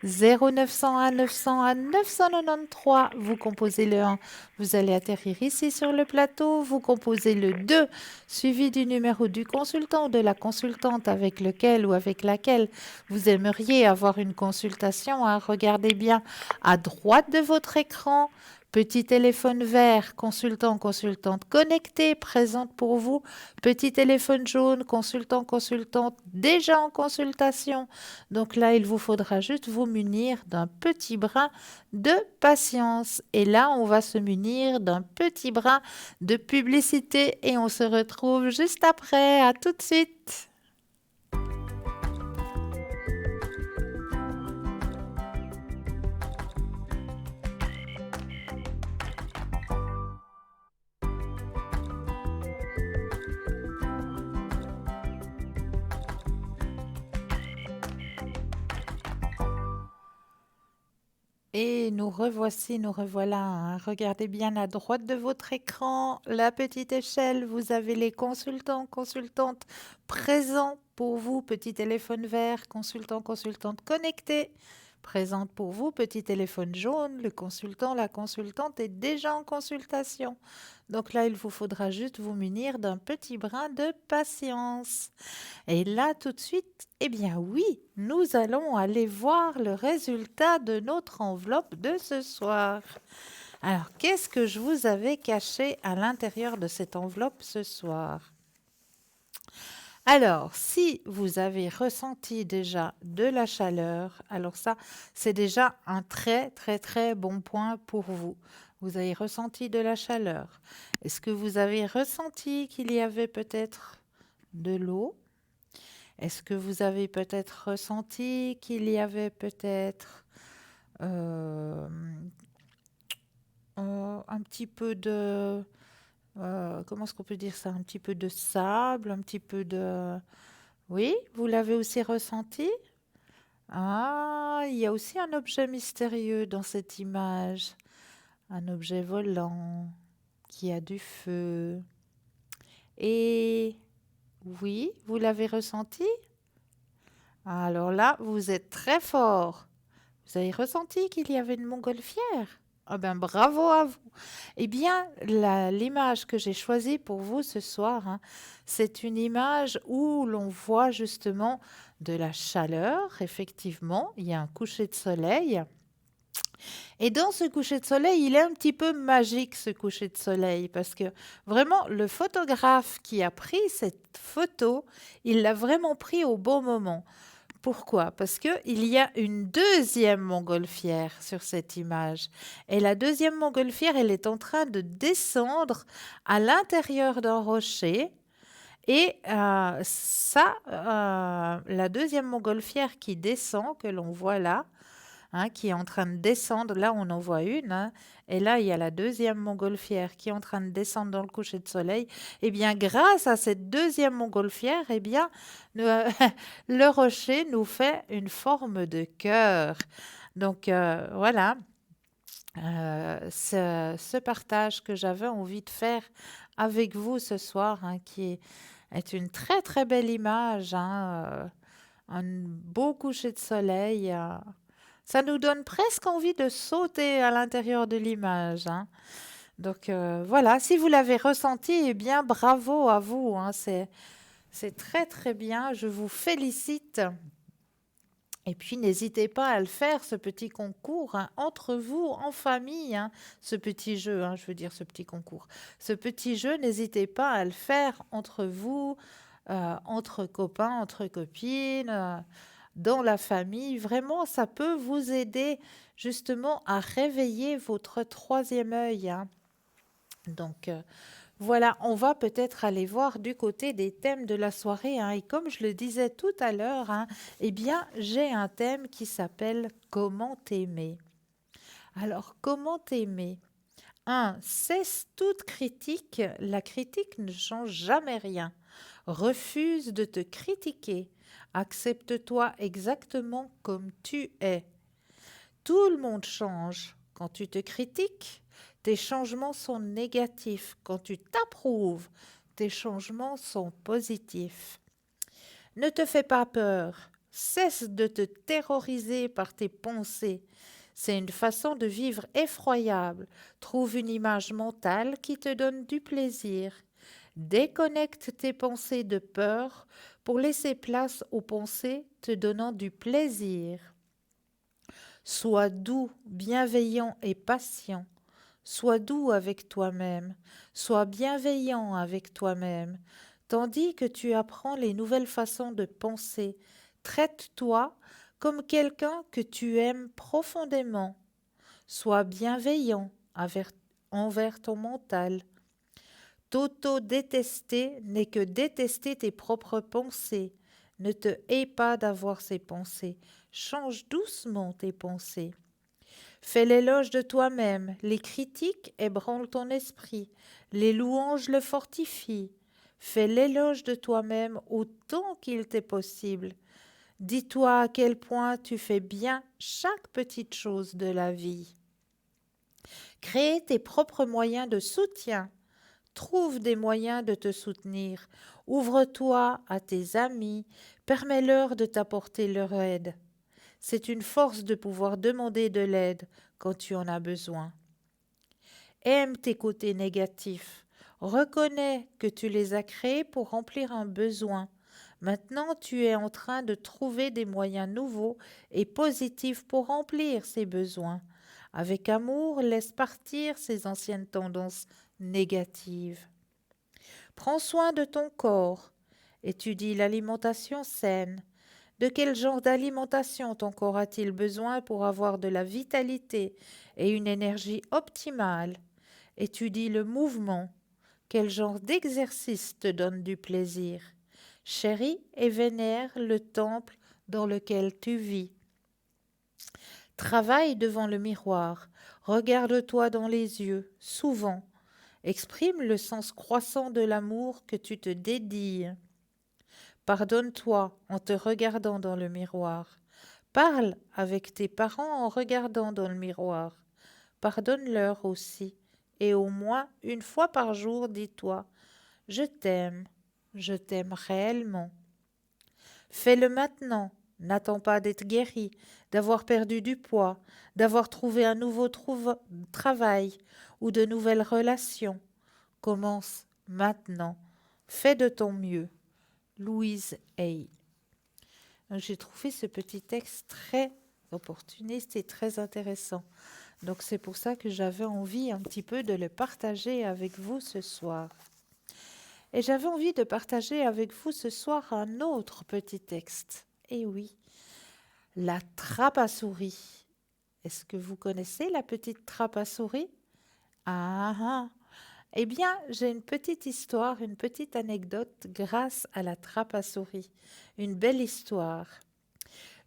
0901 901 993, vous composez le 1, vous allez atterrir ici sur le plateau, vous composez le 2, suivi du numéro du consultant ou de la consultante avec lequel ou avec laquelle vous aimeriez avoir une consultation. Hein. Regardez bien à droite de votre écran. Petit téléphone vert, consultant, consultante connecté, présente pour vous. Petit téléphone jaune, consultant, consultante déjà en consultation. Donc là, il vous faudra juste vous munir d'un petit brin de patience. Et là, on va se munir d'un petit brin de publicité et on se retrouve juste après. À tout de suite. Et nous revoici, nous revoilà. Hein. Regardez bien à droite de votre écran, la petite échelle. Vous avez les consultants, consultantes présents pour vous. Petit téléphone vert, consultant, consultante connecté. Présente pour vous, petit téléphone jaune. Le consultant, la consultante est déjà en consultation. Donc là, il vous faudra juste vous munir d'un petit brin de patience. Et là, tout de suite, eh bien oui, nous allons aller voir le résultat de notre enveloppe de ce soir. Alors, qu'est-ce que je vous avais caché à l'intérieur de cette enveloppe ce soir? Alors, si vous avez ressenti déjà de la chaleur, alors ça, c'est déjà un très bon point pour vous. Vous avez ressenti de la chaleur. Est-ce que vous avez ressenti qu'il y avait peut-être de l'eau? Est-ce que vous avez peut-être ressenti qu'il y avait peut-être un petit peu de... comment est-ce qu'on peut dire ça? Un petit peu de sable, un petit peu de... Oui, vous l'avez aussi ressenti? Ah, il y a aussi un objet mystérieux dans cette image. Un objet volant qui a du feu. Et oui, vous l'avez ressenti? Alors là, vous êtes très fort. Vous avez ressenti qu'il y avait une montgolfière? Ah ben bravo à vous. Eh bien, l'image que j'ai choisie pour vous ce soir, hein, c'est une image où l'on voit justement de la chaleur. Effectivement, il y a un coucher de soleil. Et dans ce coucher de soleil, il est un petit peu magique, ce coucher de soleil, parce que vraiment, le photographe qui a pris cette photo, il l'a vraiment pris au bon moment. Pourquoi? Parce qu'il y a une deuxième montgolfière sur cette image. Et la deuxième montgolfière, elle est en train de descendre à l'intérieur d'un rocher. Et la deuxième montgolfière qui descend, que l'on voit là, qui est en train de descendre. Là, on en voit une, hein, et là, il y a la deuxième montgolfière qui est en train de descendre dans le coucher de soleil. Eh bien, grâce à cette deuxième montgolfière, eh bien, le rocher nous fait une forme de cœur. Donc, voilà, ce partage que j'avais envie de faire avec vous ce soir, qui est une très, très belle image, un beau coucher de soleil. Ça nous donne presque envie de sauter à l'intérieur de l'image, hein. Donc voilà, si vous l'avez ressenti, eh bien bravo à vous, hein. C'est très très bien, je vous félicite. Et puis n'hésitez pas à le faire, ce petit concours, hein, entre vous, en famille, hein, ce petit jeu, hein, je veux dire ce petit concours. Ce petit jeu, n'hésitez pas à le faire entre vous, entre copains, entre copines, dans la famille. Vraiment, ça peut vous aider justement à réveiller votre troisième œil, hein. Donc voilà, on va peut-être aller voir du côté des thèmes de la soirée, hein. Et comme je le disais tout à l'heure, eh bien, j'ai un thème qui s'appelle Comment t'aimer. Alors, comment t'aimer? Cesse toute critique. La critique ne change jamais rien. Refuse de te critiquer. Accepte-toi exactement comme tu es. Tout le monde change. Quand tu te critiques, tes changements sont négatifs. Quand tu t'approuves, tes changements sont positifs. Ne te fais pas peur. Cesse de te terroriser par tes pensées. C'est une façon de vivre effroyable. Trouve une image mentale qui te donne du plaisir. Déconnecte tes pensées de peur pour laisser place aux pensées te donnant du plaisir. Sois doux, bienveillant et patient. Sois doux avec toi-même. Sois bienveillant avec toi-même. Tandis que tu apprends les nouvelles façons de penser, traite-toi comme quelqu'un que tu aimes profondément. Sois bienveillant envers ton mental. T'auto-détester n'est que détester tes propres pensées. Ne te hais pas d'avoir ces pensées. Change doucement tes pensées. Fais l'éloge de toi-même. Les critiques ébranlent ton esprit. Les louanges le fortifient. Fais l'éloge de toi-même autant qu'il t'est possible. Dis-toi à quel point tu fais bien chaque petite chose de la vie. Crée tes propres moyens de soutien. Trouve des moyens de te soutenir. Ouvre-toi à tes amis. Permets-leur de t'apporter leur aide. C'est une force de pouvoir demander de l'aide quand tu en as besoin. Aime tes côtés négatifs. Reconnais que tu les as créés pour remplir un besoin. Maintenant, tu es en train de trouver des moyens nouveaux et positifs pour remplir ces besoins. Avec amour, laisse partir ces anciennes tendances négatives. Prends soin de ton corps. Étudie l'alimentation saine. De quel genre d'alimentation ton corps a-t-il besoin pour avoir de la vitalité et une énergie optimale? Étudie le mouvement. Quel genre d'exercice te donne du plaisir? Chéris et vénère le temple dans lequel tu vis. Travaille devant le miroir. Regarde-toi dans les yeux, souvent. Exprime le sens croissant de l'amour que tu te dédies. Pardonne-toi en te regardant dans le miroir. Parle avec tes parents en regardant dans le miroir. Pardonne-leur aussi. Et au moins une fois par jour, dis-toi, je t'aime réellement. Fais-le maintenant. N'attends pas d'être guéri, d'avoir perdu du poids, d'avoir trouvé un nouveau travail ou de nouvelles relations. Commence maintenant. Fais de ton mieux. Louise Hay. J'ai trouvé ce petit texte très opportuniste et très intéressant. Donc c'est pour ça que j'avais envie un petit peu de le partager avec vous ce soir. Et j'avais envie de partager avec vous ce soir un autre petit texte. Et oui, la trappe à souris. Est-ce que vous connaissez la petite trappe à souris? Eh bien, j'ai une petite histoire, une petite anecdote grâce à la trappe à souris. Une belle histoire.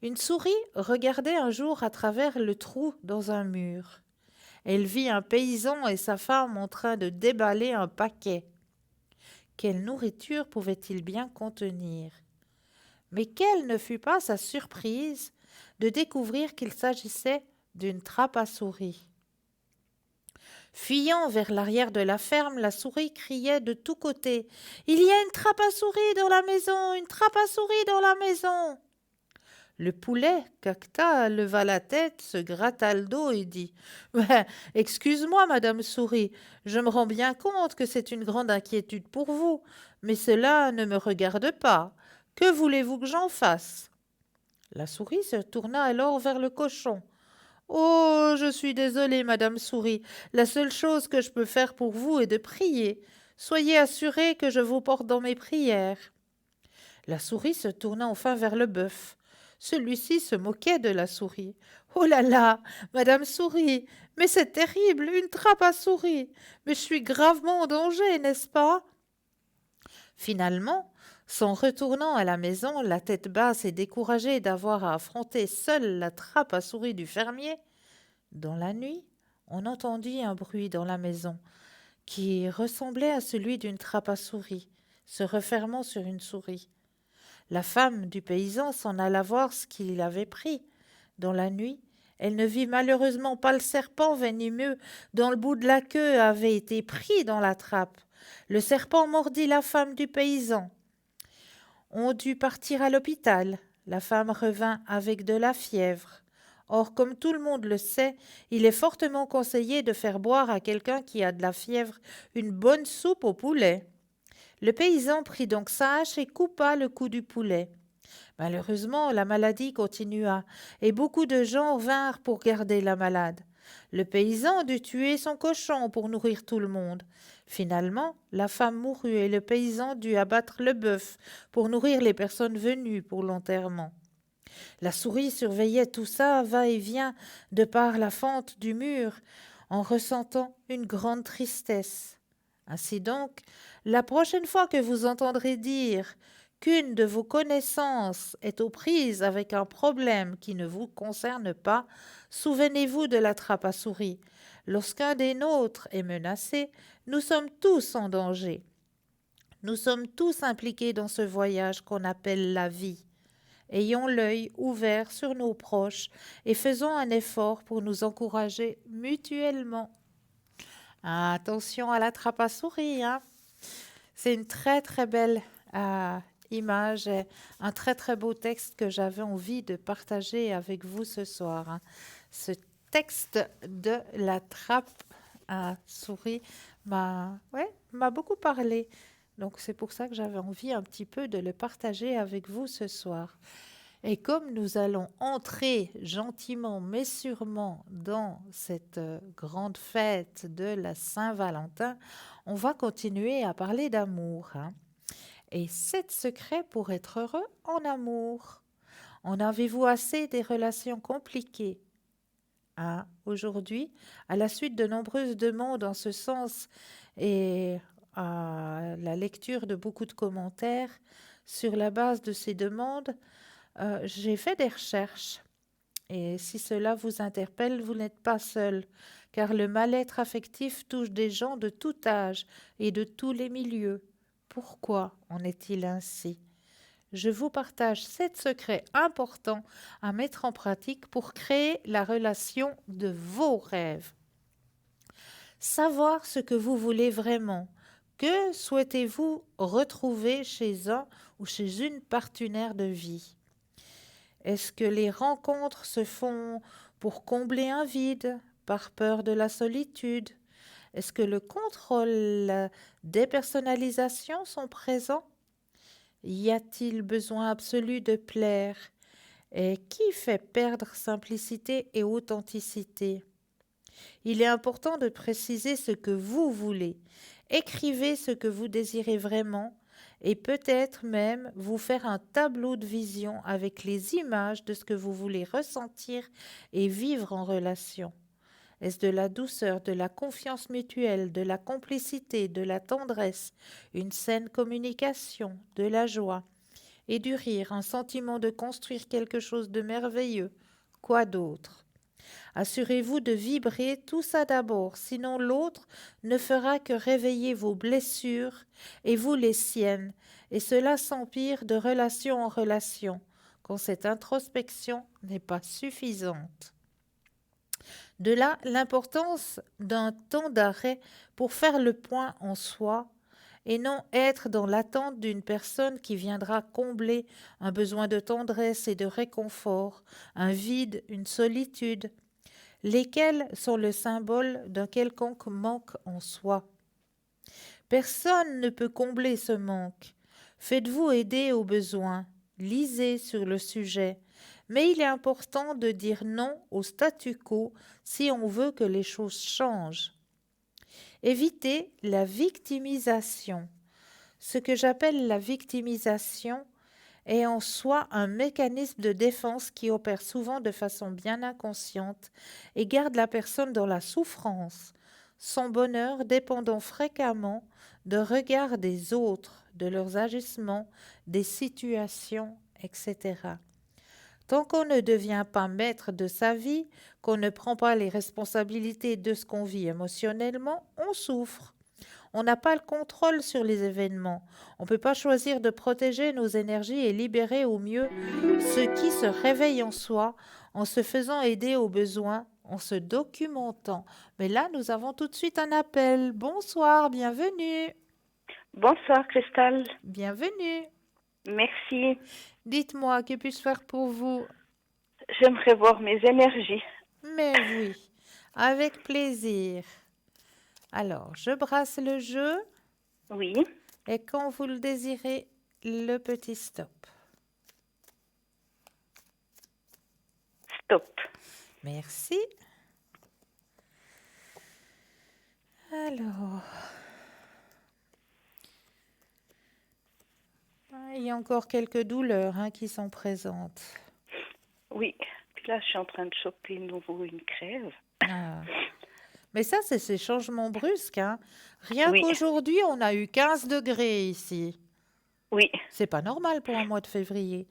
Une souris regardait un jour à travers le trou dans un mur. Elle vit un paysan et sa femme en train de déballer un paquet. Quelle nourriture pouvait-il bien contenir? Mais quelle ne fut pas sa surprise de découvrir qu'il s'agissait d'une trappe à souris. Fuyant vers l'arrière de la ferme, la souris criait de tous côtés. « Il y a une trappe à souris dans la maison, une trappe à souris dans la maison !» Le poulet caqueta leva la tête, se gratta le dos et dit « Excuse-moi, madame Souris, je me rends bien compte que c'est une grande inquiétude pour vous, mais cela ne me regarde pas. Que voulez-vous que j'en fasse ?» La souris se tourna alors vers le cochon. « Oh, je suis désolée, madame Souris, la seule chose que je peux faire pour vous est de prier. Soyez assurée que je vous porte dans mes prières. » La souris se tourna enfin vers le bœuf. Celui-ci se moquait de la souris. « Oh là là, madame Souris, mais c'est terrible, une trappe à souris. Mais je suis gravement en danger, n'est-ce pas ?» Finalement, s'en retournant à la maison, la tête basse et découragée d'avoir à affronter seule la trappe à souris du fermier, dans la nuit, on entendit un bruit dans la maison qui ressemblait à celui d'une trappe à souris, se refermant sur une souris. La femme du paysan s'en alla voir ce qu'il avait pris. Dans la nuit, elle ne vit malheureusement pas le serpent venimeux dont le bout de la queue avait été pris dans la trappe. Le serpent mordit la femme du paysan. On dut partir à l'hôpital. La femme revint avec de la fièvre. Or, comme tout le monde le sait, il est fortement conseillé de faire boire à quelqu'un qui a de la fièvre une bonne soupe au poulet. Le paysan prit donc sa hache et coupa le cou du poulet. Malheureusement, la maladie continua et beaucoup de gens vinrent pour garder la malade. Le paysan dut tuer son cochon pour nourrir tout le monde. Finalement, la femme mourut et le paysan dut abattre le bœuf pour nourrir les personnes venues pour l'enterrement. La souris surveillait tout ça, va-et-vient, de par la fente du mur, en ressentant une grande tristesse. Ainsi donc, la prochaine fois que vous entendrez dire qu'une de vos connaissances est aux prises avec un problème qui ne vous concerne pas, souvenez-vous de la trappe à souris. Lorsqu'un des nôtres est menacé, nous sommes tous en danger. Nous sommes tous impliqués dans ce voyage qu'on appelle la vie. Ayons l'œil ouvert sur nos proches et faisons un effort pour nous encourager mutuellement. Attention à la trappe à souris, hein. C'est une très très belle image et un très très beau texte que j'avais envie de partager avec vous ce soir, hein. Ce texte de la trappe à souris m'a beaucoup parlé. Donc c'est pour ça que j'avais envie un petit peu de le partager avec vous ce soir. Et comme nous allons entrer gentiment mais sûrement dans cette grande fête de la Saint-Valentin, on va continuer à parler d'amour, hein. Et 7 secrets pour être heureux en amour. En avez-vous assez des relations compliquées? Aujourd'hui, à la suite de nombreuses demandes en ce sens et à la lecture de beaucoup de commentaires, sur la base de ces demandes, j'ai fait des recherches. Et si cela vous interpelle, vous n'êtes pas seul, car le mal-être affectif touche des gens de tout âge et de tous les milieux. Pourquoi en est-il ainsi? Je vous partage 7 secrets importants à mettre en pratique pour créer la relation de vos rêves. Savoir ce que vous voulez vraiment. Que souhaitez-vous retrouver chez un ou chez une partenaire de vie? Est-ce que les rencontres se font pour combler un vide, par peur de la solitude? Est-ce que le contrôle, la dépersonnalisation sont présents? Y a-t-il besoin absolu de plaire? Et qui fait perdre simplicité et authenticité? Il est important de préciser ce que vous voulez. Écrivez ce que vous désirez vraiment et peut-être même vous faire un tableau de vision avec les images de ce que vous voulez ressentir et vivre en relation. Est-ce de la douceur, de la confiance mutuelle, de la complicité, de la tendresse, une saine communication, de la joie? et du rire, un sentiment de construire quelque chose de merveilleux. Quoi d'autre? Assurez-vous de vibrer tout ça d'abord, sinon l'autre ne fera que réveiller vos blessures et vous les siennes, et cela s'empire de relation en relation, quand cette introspection n'est pas suffisante. De là l'importance d'un temps d'arrêt pour faire le point en soi et non être dans l'attente d'une personne qui viendra combler un besoin de tendresse et de réconfort, un vide, une solitude, lesquels sont le symbole d'un quelconque manque en soi. Personne ne peut combler ce manque. Faites-vous aider aux besoins, lisez sur le sujet, mais il est important de dire non au statu quo si on veut que les choses changent. Évitez la victimisation. Ce que j'appelle la victimisation est en soi un mécanisme de défense qui opère souvent de façon bien inconsciente et garde la personne dans la souffrance, son bonheur dépendant fréquemment de regard des autres, de leurs agissements, des situations, etc. Tant qu'on ne devient pas maître de sa vie, qu'on ne prend pas les responsabilités de ce qu'on vit émotionnellement, on souffre. On n'a pas le contrôle sur les événements. On ne peut pas choisir de protéger nos énergies et libérer au mieux ce qui se réveille en soi en se faisant aider aux besoins, en se documentant. Mais là, nous avons tout de suite un appel. Bonsoir, bienvenue. Bonsoir Christelle, Bienvenue. merci. Dites-moi, que puis-je faire pour vous? J'aimerais voir mes énergies. Mais oui, avec plaisir. Alors, je brasse le jeu Oui, et quand vous le désirez, le petit stop. stop. Merci. Alors, il y a encore quelques douleurs qui sont présentes. Oui, puis là je suis en train de choper nouveau une crève. Ah. Mais ça, c'est ces changements brusques. Rien Oui. qu'aujourd'hui, on a eu 15 degrés ici. Oui, C'est pas normal pour un mois de février.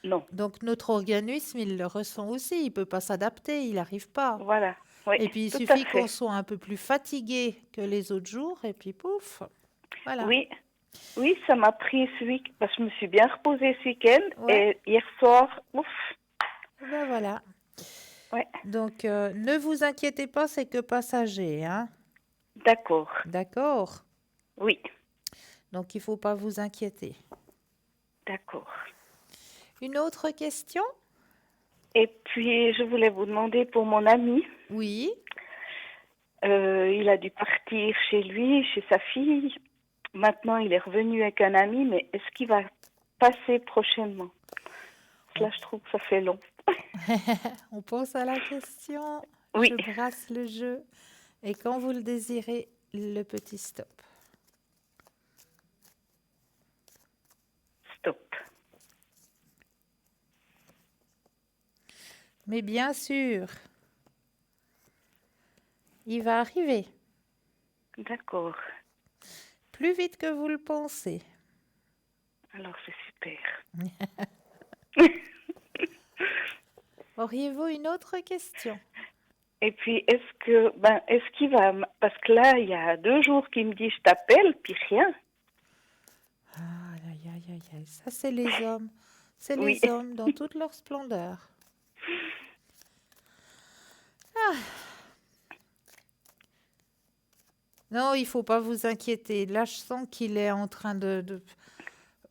non, Donc notre organisme, il le ressent aussi. Il peut pas s'adapter, il n'arrive pas. voilà. Oui, Et puis il tout à suffit fait. qu'on soit un peu plus fatigué que les autres jours, et puis pouf. Voilà. Oui, oui, ça m'a pris ce week parce que je me suis bien reposée ce week-end Ouais. et hier soir, ouf. Ben voilà. Ouais, Donc ne vous inquiétez pas, c'est que passager, hein. d'accord. D'accord? Oui, Donc il faut pas vous inquiéter. d'accord. Une autre question? Et puis je voulais vous demander pour mon ami. Oui. Il a dû partir chez lui, chez sa fille. Maintenant, il est revenu avec un ami, mais est-ce qu'il va passer prochainement? Là, je trouve que ça fait long. On pense à la question. Oui. Je brasse le jeu. Et quand vous le désirez, le petit stop. Stop. Mais bien sûr, il va arriver D'accord. plus vite que vous le pensez. Alors, c'est super. Auriez-vous une autre question? Et puis, est-ce qu'il va... Parce que là, il y a 2 jours qu'il me dit, je t'appelle, puis rien. Aïe, aïe, aïe, aïe. Ça, c'est les hommes. C'est Oui. les hommes dans toute leur splendeur. Non, il faut pas vous inquiéter. Là, je sens qu'il est en train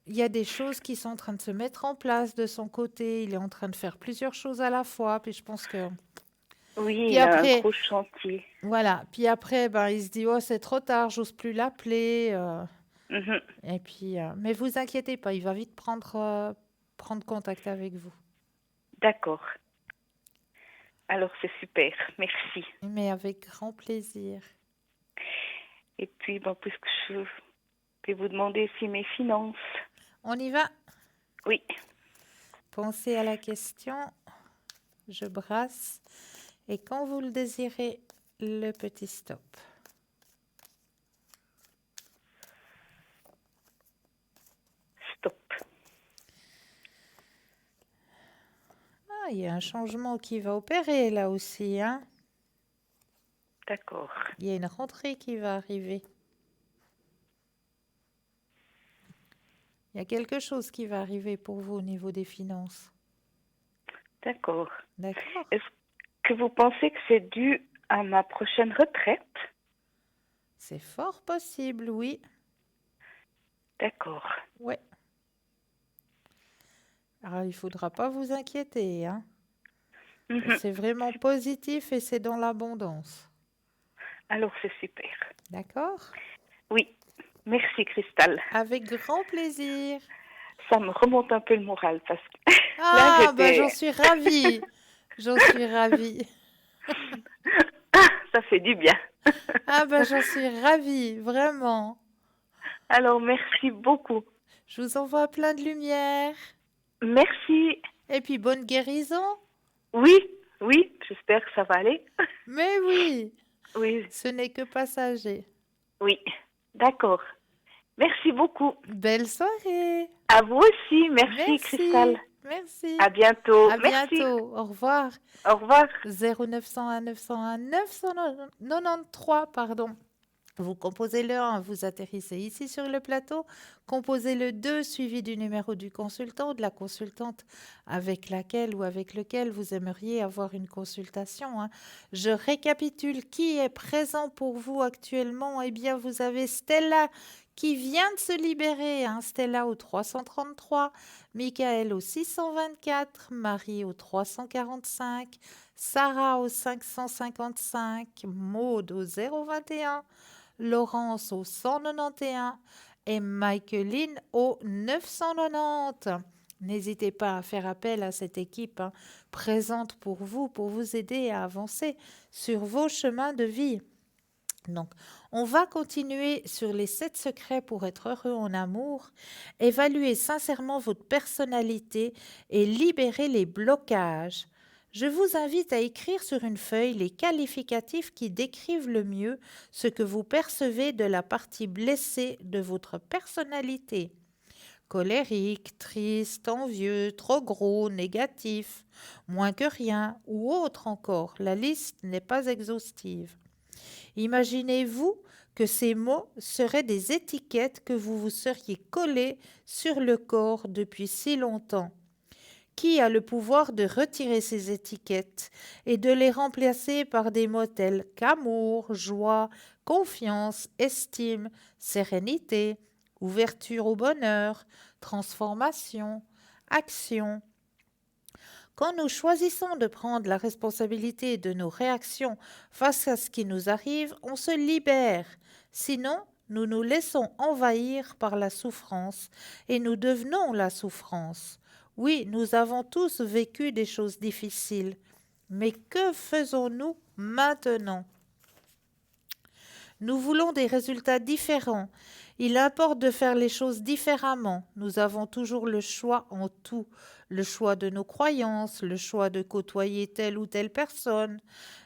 Il y a des choses qui sont en train de se mettre en place de son côté. Il est en train de faire plusieurs choses à la fois. Puis je pense que... Oui, Puis il a après- un gros chantier. Voilà. Puis après, il se dit, oh, c'est trop tard, j'ose plus l'appeler. Mhm. Et puis, mais vous inquiétez pas, il va vite prendre contact avec vous. D'accord. Alors, c'est super. Merci. Mais avec grand plaisir. Et puis, puisque je vais vous demander si mes finances... On y va. Oui, Pensez à la question. Je brasse. Et quand vous le désirez, le petit stop. stop. il y a un changement qui va opérer là aussi, hein. D'accord. Il y a une rentrée qui va arriver. Il y a quelque chose qui va arriver pour vous au niveau des finances. D'accord. D'accord? Est-ce que vous pensez que c'est dû à ma prochaine retraite? C'est fort possible, oui. D'accord. Ouais. Alors, il faudra pas vous inquiéter, hein. Mhm. C'est vraiment positif et c'est dans l'abondance. Alors, c'est super. D'accord? Oui. Merci, Cristal. Avec grand plaisir. Ça me remonte un peu le moral parce que là, Ah, bah j'en j'étais... suis ravie. J'en suis ravie. Ça fait du bien. Ah, bah j'en suis ravie, vraiment. Alors, merci beaucoup. Je vous envoie plein de lumière. Merci. Et puis, bonne guérison. Oui, oui, j'espère que ça va aller. Mais oui, Oui, ce n'est que passager. oui. D'accord. Merci beaucoup. Belle soirée. À vous aussi. Merci, Merci. Cristal. Merci. À bientôt. À Merci. bientôt. Au revoir. Au revoir. 0901 901 993, pardon. Vous composez le 1, vous atterrissez ici sur le plateau. Composez le 2, suivi du numéro du consultant ou de la consultante avec laquelle ou avec lequel vous aimeriez avoir une consultation, hein. Je récapitule qui est présent pour vous actuellement. Eh bien, vous avez Stella qui vient de se libérer, hein. Stella au 333, Michael au 624, Marie au 345, Sarah au 555, Maude au 021, Laurence au 191 et Micheline au 990. N'hésitez pas à faire appel à cette équipe, hein, présente pour vous aider à avancer sur vos chemins de vie. Donc, on va continuer sur les 7 secrets pour être heureux en amour. Évaluez sincèrement votre personnalité et libérez les blocages. Je vous invite à écrire sur une feuille les qualificatifs qui décrivent le mieux ce que vous percevez de la partie blessée de votre personnalité. Colérique, triste, envieux, trop gros, négatif, moins que rien ou autre encore. La liste n'est pas exhaustive. Imaginez-vous que ces mots seraient des étiquettes que vous vous seriez collées sur le corps depuis si longtemps. Qui a le pouvoir de retirer ces étiquettes et de les remplacer par des mots tels qu'amour, joie, confiance, estime, sérénité, ouverture au bonheur, transformation, action? Quand nous choisissons de prendre la responsabilité de nos réactions face à ce qui nous arrive, on se libère. Sinon, nous nous laissons envahir par la souffrance et nous devenons la souffrance. Oui, nous avons tous vécu des choses difficiles. Mais que faisons-nous maintenant? Nous voulons des résultats différents. Il importe de faire les choses différemment. Nous avons toujours le choix en tout. Le choix de nos croyances, le choix de côtoyer telle ou telle personne,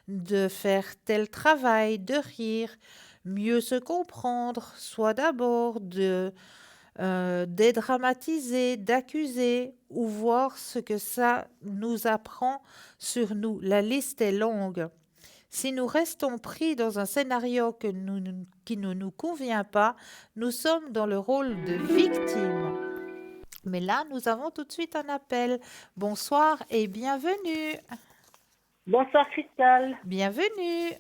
de faire tel travail, de rire, mieux se comprendre, soit d'abord de dédramatiser, d'accuser ou voir ce que ça nous apprend sur nous. La liste est longue. Si nous restons pris dans un scénario qui ne nous convient pas, nous sommes dans le rôle de victime. Mais là, nous avons tout de suite un appel. Bonsoir et bienvenue. Bonsoir Cristal, Bienvenue.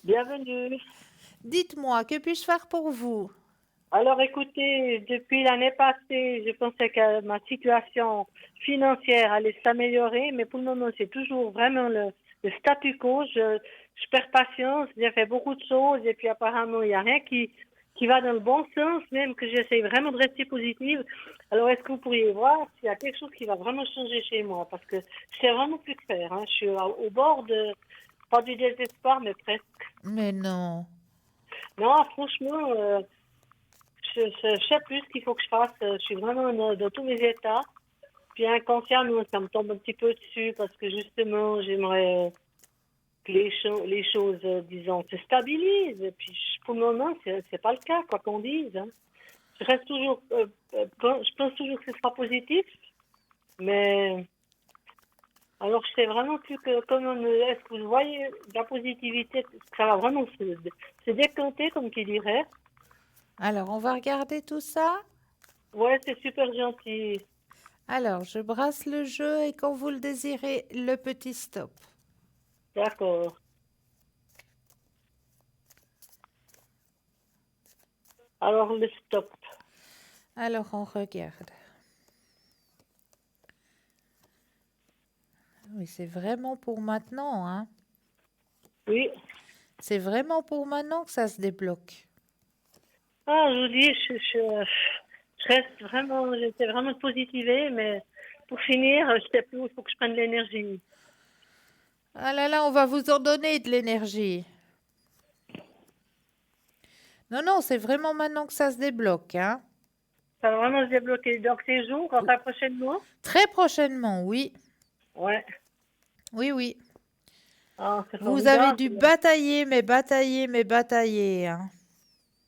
bienvenue. Dites-moi, que puis-je faire pour vous? Alors écoutez, depuis l'année passée, je pensais que ma situation financière allait s'améliorer, mais pour le moment, c'est toujours vraiment le statu quo. Je perds patience, j'ai fait beaucoup de choses et puis apparemment, il n'y a rien qui va dans le bon sens, même que j'essaie vraiment de rester positive. Alors est-ce que vous pourriez voir s'il y a quelque chose qui va vraiment changer chez moi? Parce que je sais vraiment plus que faire, hein. Je suis au bord de, pas du désespoir, mais presque. Mais non. Non, franchement, je sais plus ce qu'il faut que je fasse. Je suis vraiment dans tous mes états. Puis inconsciemment, ça me tombe un petit peu dessus parce que justement, j'aimerais que les choses, disons, se stabilisent. Et puis pour le moment, c'est pas le cas, quoi qu'on dise, hein. Je reste toujours, je pense toujours que ce sera positif, mais Alors, je sais vraiment plus que est-ce que vous voyez la positivité, ça va vraiment se décanter, comme qui dirait. Alors, on va regarder tout ça. Ouais, c'est super gentil. Alors, je brasse le jeu et quand vous le désirez, le petit stop. D'accord. Alors, le stop. Alors, on regarde. Oui, c'est vraiment pour maintenant, hein. Oui. C'est vraiment pour maintenant que ça se débloque. Ah, je vous dis, je reste vraiment, j'étais vraiment positivée, mais pour finir, je sais plus où il faut que je prenne de l'énergie. Ah là là, on va vous en donner de l'énergie. Non, non, c'est vraiment maintenant que ça se débloque, hein. Ça va vraiment se débloquer. Donc, ces jours, enfin, prochainement? Très prochainement, oui. Ouais. Oui, oui. Ah, c'est Vous avez formidable. dû batailler, mais batailler, mais batailler, hein.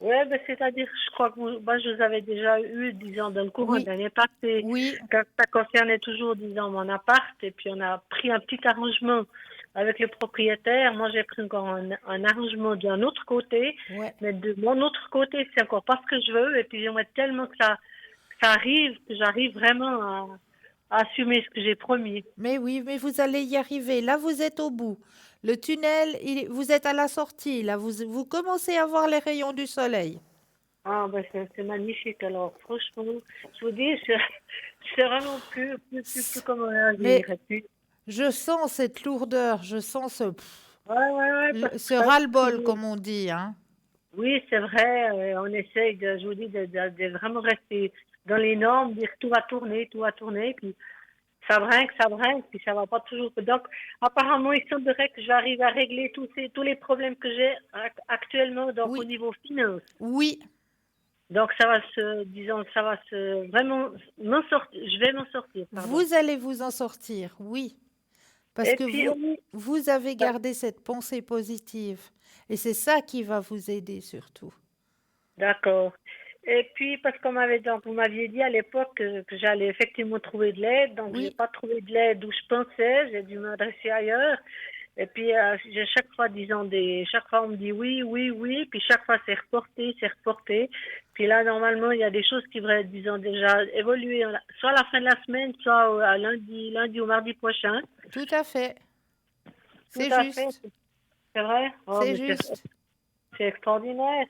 Ouais, ben, c'est-à-dire, je crois que je vous avais déjà eu, disons, dans le courant Oui. de l'année passée, Oui, quand ça concernait toujours, disons, mon appart, et puis on a pris un petit arrangement avec le propriétaire. Moi, j'ai pris encore un arrangement d'un autre côté, ouais. mais de mon autre côté, c'est encore pas ce que je veux, et puis j'aimerais tellement que ça arrive, que j'arrive vraiment à assumer ce que j'ai promis. Mais oui, mais vous allez y arriver. Là, vous êtes au bout. Le tunnel, vous êtes à la sortie. Là, vous commencez à voir les rayons du soleil. Ah, ben, c'est magnifique. Alors, franchement, je vous dis, je sais vraiment plus comment Mais réagir. Et puis, je sens cette lourdeur, je sens ouais, ce parce ras-le-bol, que, comme on dit, hein. oui, c'est vrai, on essaye je vous dis, de vraiment rester dans les normes, dire tout va tourner, puis ça brinque, puis ça va pas toujours. Donc, apparemment, il semblerait que j'arrive à régler tous les problèmes que j'ai actuellement, donc au Oui, niveau finance. oui, Donc, ça va se vraiment m'en sortir, je vais m'en sortir, pardon. vous allez vous en sortir, oui. Parce Et que puis, vous avez gardé cette pensée positive. Et c'est ça qui va vous aider surtout. d'accord. Et puis, parce qu'on donc, vous m'aviez dit à l'époque que j'allais effectivement trouver de l'aide, donc j'ai Oui, pas trouvé de l'aide où je pensais, j'ai dû m'adresser ailleurs. Et puis, j'ai chaque fois, chaque fois on me dit oui, oui, oui, puis chaque fois c'est reporté, c'est reporté. Puis là, normalement, il y a des choses qui devraient, disons, déjà évoluer, soit à la fin de la semaine, soit à lundi ou mardi prochain. tout à fait. Tout C'est à fait, juste. c'est vrai. Oh, C'est mais juste. c'est extraordinaire.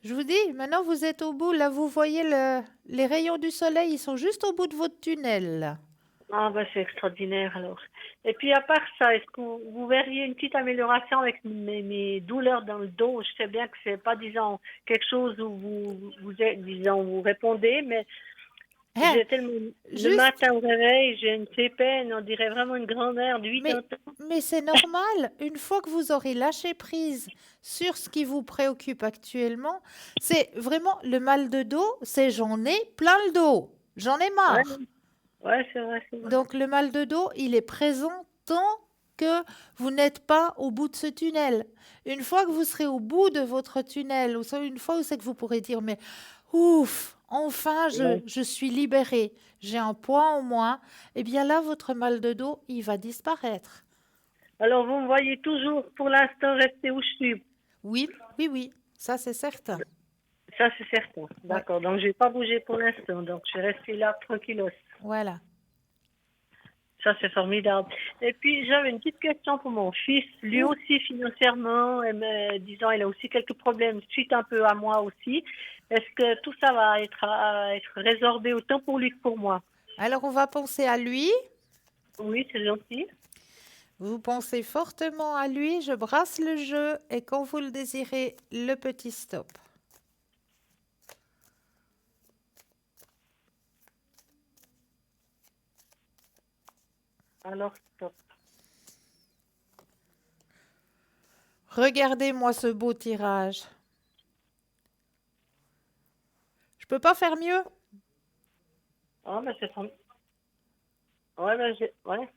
Je vous dis, maintenant vous êtes au bout. Là, vous voyez les rayons du soleil, ils sont juste au bout de votre tunnel, là. Ah, bah, c'est extraordinaire alors. Et puis à part ça, est-ce que vous verriez une petite amélioration avec mes douleurs dans le dos? Je sais bien que c'est pas, disons, quelque chose où vous êtes, disons, vous répondez, mais Hein, j'ai tellement, le juste, matin au réveil, j'ai une peine, on dirait vraiment une grand-mère de 80 mais, ans. mais c'est normal. Une fois que vous aurez lâché prise sur ce qui vous préoccupe actuellement, c'est vraiment le mal de dos, c'est j'en ai plein le dos. J'en ai Ouais, marre. ouais, c'est vrai, c'est vrai. Donc le mal de dos, il est présent tant que vous n'êtes pas au bout de ce tunnel. Une fois que vous serez au bout de votre tunnel, ou une fois où c'est que vous pourrez dire, mais ouf, enfin Ouais. je suis libérée, j'ai un poids en moins, eh bien là, votre mal de dos, il va disparaître. Alors vous me voyez toujours pour l'instant rester où je suis. Oui, oui, oui, ça c'est certain. Ça, c'est certain. Ouais, D'accord. Donc je vais pas bouger pour l'instant. Donc je vais rester là tranquillos. voilà. Ça, c'est formidable. Et puis, j'avais une petite question pour mon fils. Lui Ouh. aussi, financièrement, disons, il a aussi quelques problèmes suite un peu à moi aussi. Est-ce que tout ça va être résorbé autant pour lui que pour moi? Alors on va penser à lui. Oui, c'est gentil. Vous pensez fortement à lui, je brasse le jeu et quand vous le désirez, le petit stop. Alors, stop. Regardez-moi ce beau tirage. Je peux pas faire mieux? Ah, mais c'est formidable. Ouais, ouais.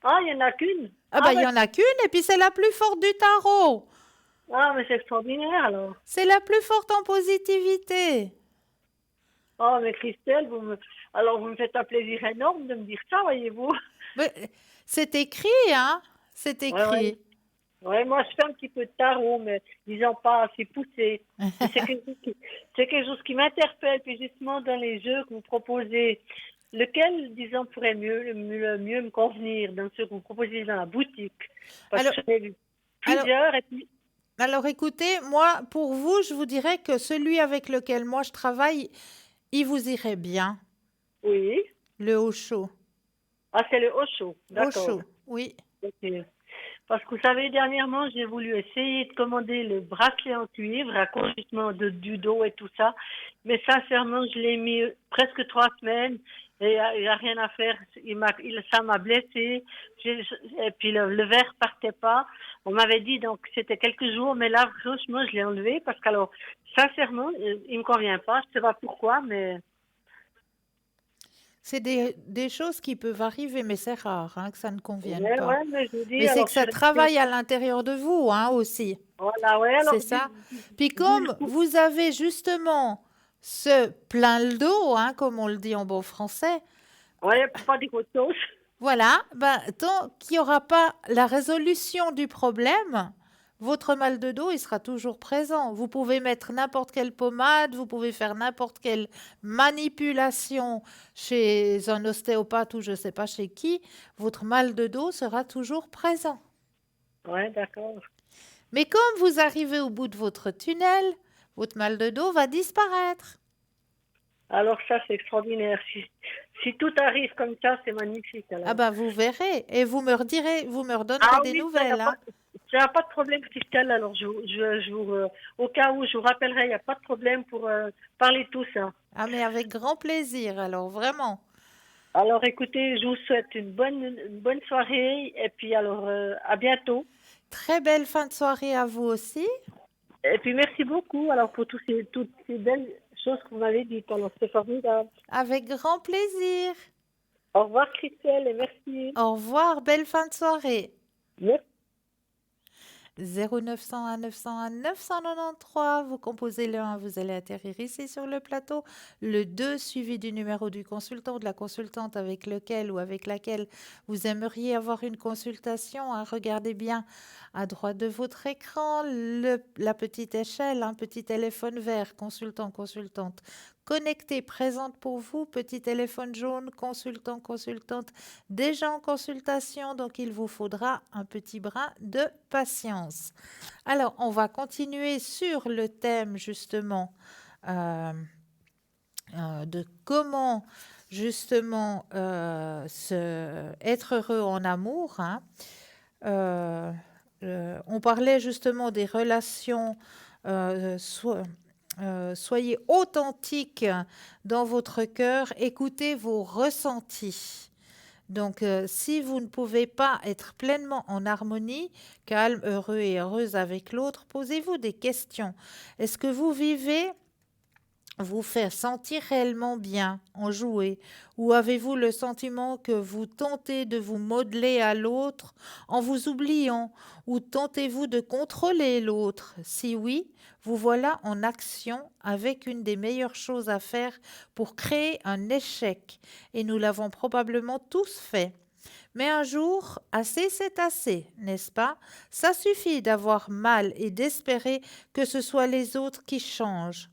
Ah, il y en a qu'une. Ah bah il y Mais, en a qu'une et puis c'est la plus forte du tarot. mais c'est extraordinaire, alors. C'est la plus forte en positivité. Oh, mais Christelle, alors vous me faites un plaisir énorme de me dire ça, voyez-vous. Mais c'est écrit, hein? C'est Ouais, ouais. écrit. Ouais, moi, je fais un petit peu de tarot, mais disons pas assez poussé. Mais c'est quelque chose qui m'interpelle. Puis justement, dans les jeux que vous proposez, lequel, disons, pourrait mieux me convenir dans ceux que vous proposez dans la boutique? Parce que Alors, j'en ai vu alors, plusieurs et puis, alors, écoutez, moi, pour vous, je vous dirais que celui avec lequel moi je travaille, il vous irait bien, oui. le Osho. Ah, c'est le Osho, d'accord. Osho, oui. Ok. Parce que vous savez, dernièrement, j'ai voulu essayer de commander le bracelet en cuivre à cause justement du dos et tout ça. Mais sincèrement, je l'ai mis presque 3 semaines et il n'y a rien à faire. Ça m'a blessé. Et puis le verre partait pas. On m'avait dit donc c'était quelques jours, mais là, franchement, je l'ai enlevé parce qu'alors, sincèrement, il me convient pas. Je sais pas pourquoi, mais C'est des choses qui peuvent arriver, mais c'est rare hein, que ça ne convienne ouais, pas. ouais, mais je vous dis, Mais c'est alors que je suis ça restée. travaille à l'intérieur de vous hein, aussi. Voilà, ouais, C'est alors ça. Puis du comme coup, vous avez justement ce plein le dos, hein, comme on le dit en bon français, ouais, pour pas dire autre chose. voilà, ben, tant qu'il n'y aura pas la résolution du problème, votre mal de dos, il sera toujours présent. Vous pouvez mettre n'importe quelle pommade, vous pouvez faire n'importe quelle manipulation chez un ostéopathe ou je ne sais pas chez qui, votre mal de dos sera toujours présent. Ouais, d'accord. Mais comme vous arrivez au bout de votre tunnel, votre mal de dos va disparaître. Alors ça, c'est extraordinaire. Si tout arrive comme ça, c'est magnifique Ah alors. ben vous verrez et vous me redirez, vous me redonnerez Ah des oui, ça, y a nouvelles, pas, hein. ça y a pas de problème, Christelle. Alors, au cas où, je vous rappellerai, il n'y a pas de problème pour parler de tout ça. Ah mais avec grand plaisir, alors vraiment. Alors, écoutez, je vous souhaite une bonne soirée et puis alors, à bientôt. Très belle fin de soirée à vous aussi. Et puis, merci beaucoup alors pour toutes ces belles choses que vous m'avez dites. Alors, c'est formidable. Avec grand plaisir. Au revoir, Christelle, et merci. Au revoir, belle fin de soirée. Merci. 0901 901 993, vous composez le 1, vous allez atterrir ici sur le plateau. Le 2 suivi du numéro du consultant ou de la consultante avec lequel ou avec laquelle vous aimeriez avoir une consultation, hein. Regardez bien à droite de votre écran la petite échelle, un petit téléphone vert, consultant, consultante. Connecté, présente pour vous, petit téléphone jaune, consultant, consultante, déjà en consultation, donc il vous faudra un petit brin de patience. Alors, on va continuer sur le thème justement euh, de comment justement être heureux en amour, hein. Euh, on parlait justement des relations, soyez authentique dans votre cœur, écoutez vos ressentis. Donc, si vous ne pouvez pas être pleinement en harmonie, calme, heureux et heureuse avec l'autre, posez-vous des questions. Est-ce que vous vivez vous faire sentir réellement bien, en jouer, ou avez-vous le sentiment que vous tentez de vous modeler à l'autre en vous oubliant, ou tentez-vous de contrôler l'autre? Si oui, vous voilà en action avec une des meilleures choses à faire pour créer un échec, et nous l'avons probablement tous fait. Mais un jour, assez c'est assez, n'est-ce pas? Ça suffit d'avoir mal et d'espérer que ce soit les autres qui changent.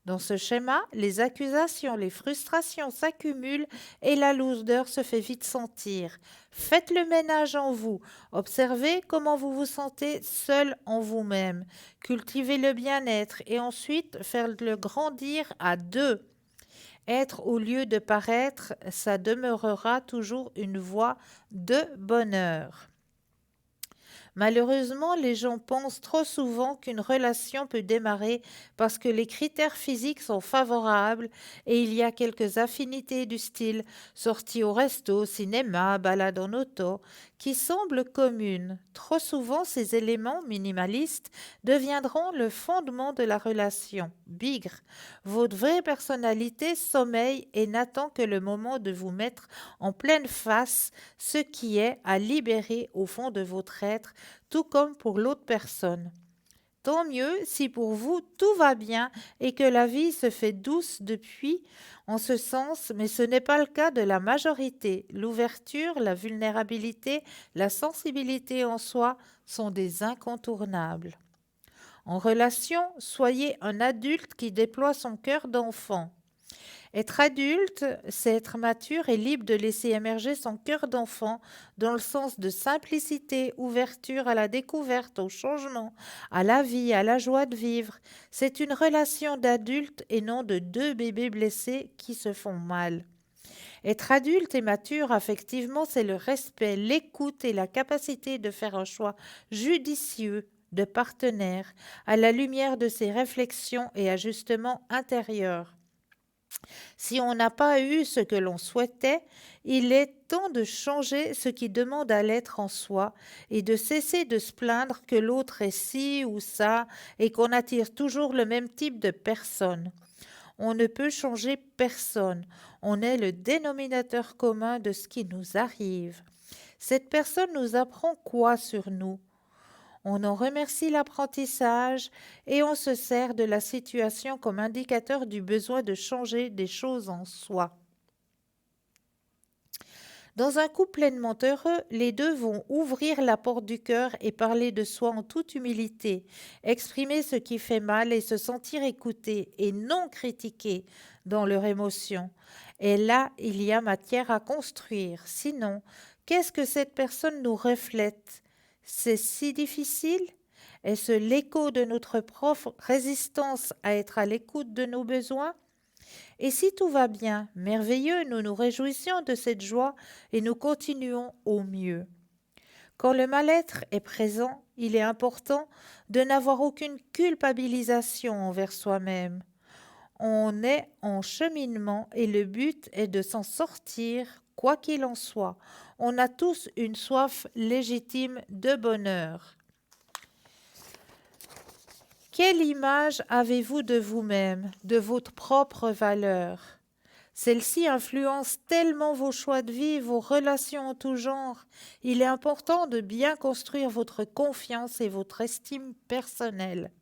Dans ce schéma, les accusations, les frustrations s'accumulent et la lourdeur se fait vite sentir. Faites le ménage en vous. Observez comment vous vous sentez seul en vous-même. Cultivez le bien-être et ensuite faire-le grandir à deux. Être au lieu de paraître, ça demeurera toujours une voie de bonheur. Malheureusement, les gens pensent trop souvent qu'une relation peut démarrer parce que les critères physiques sont favorables et il y a quelques affinités du style sortie au resto, cinéma, balade en auto qui semblent communes. Trop souvent, ces éléments minimalistes deviendront le fondement de la relation. Bigre, votre vraie personnalité sommeille et n'attend que le moment de vous mettre en pleine face ce qui est à libérer au fond de votre être, tout comme pour l'autre personne. Tant mieux si pour vous tout va bien et que la vie se fait douce depuis en ce sens, mais ce n'est pas le cas de la majorité. L'ouverture, la vulnérabilité, la sensibilité en soi sont des incontournables. En relation, soyez un adulte qui déploie son cœur d'enfant. Être adulte, c'est être mature et libre de laisser émerger son cœur d'enfant dans le sens de simplicité, ouverture à la découverte, au changement, à la vie, à la joie de vivre. C'est une relation d'adulte et non de deux bébés blessés qui se font mal. Être adulte et mature affectivement, c'est le respect, l'écoute et la capacité de faire un choix judicieux de partenaire à la lumière de ses réflexions et ajustements intérieurs. Si on n'a pas eu ce que l'on souhaitait, il est temps de changer ce qui demande à l'être en soi et de cesser de se plaindre que l'autre est ci ou ça et qu'on attire toujours le même type de personne. On ne peut changer personne. On est le dénominateur commun de ce qui nous arrive. Cette personne nous apprend quoi sur nous? On en remercie l'apprentissage et on se sert de la situation comme indicateur du besoin de changer des choses en soi. Dans un couple pleinement heureux, les deux vont ouvrir la porte du cœur et parler de soi en toute humilité, exprimer ce qui fait mal et se sentir écoutés et non critiqués dans leur émotion. Et là, il y a matière à construire. Sinon, qu'est-ce que cette personne nous reflète? C'est si difficile? Est-ce l'écho de notre propre résistance à être à l'écoute de nos besoins? Et si tout va bien, merveilleux, nous nous réjouissons de cette joie et nous continuons au mieux. Quand le mal-être est présent, il est important de n'avoir aucune culpabilisation envers soi-même. On est en cheminement et le but est de s'en sortir, quoi qu'il en soit. On a tous une soif légitime de bonheur. Quelle image avez-vous de vous-même, de votre propre valeur? Celle-ci influence tellement vos choix de vie, vos relations en tout genre. Il est important de bien construire votre confiance et votre estime personnelle.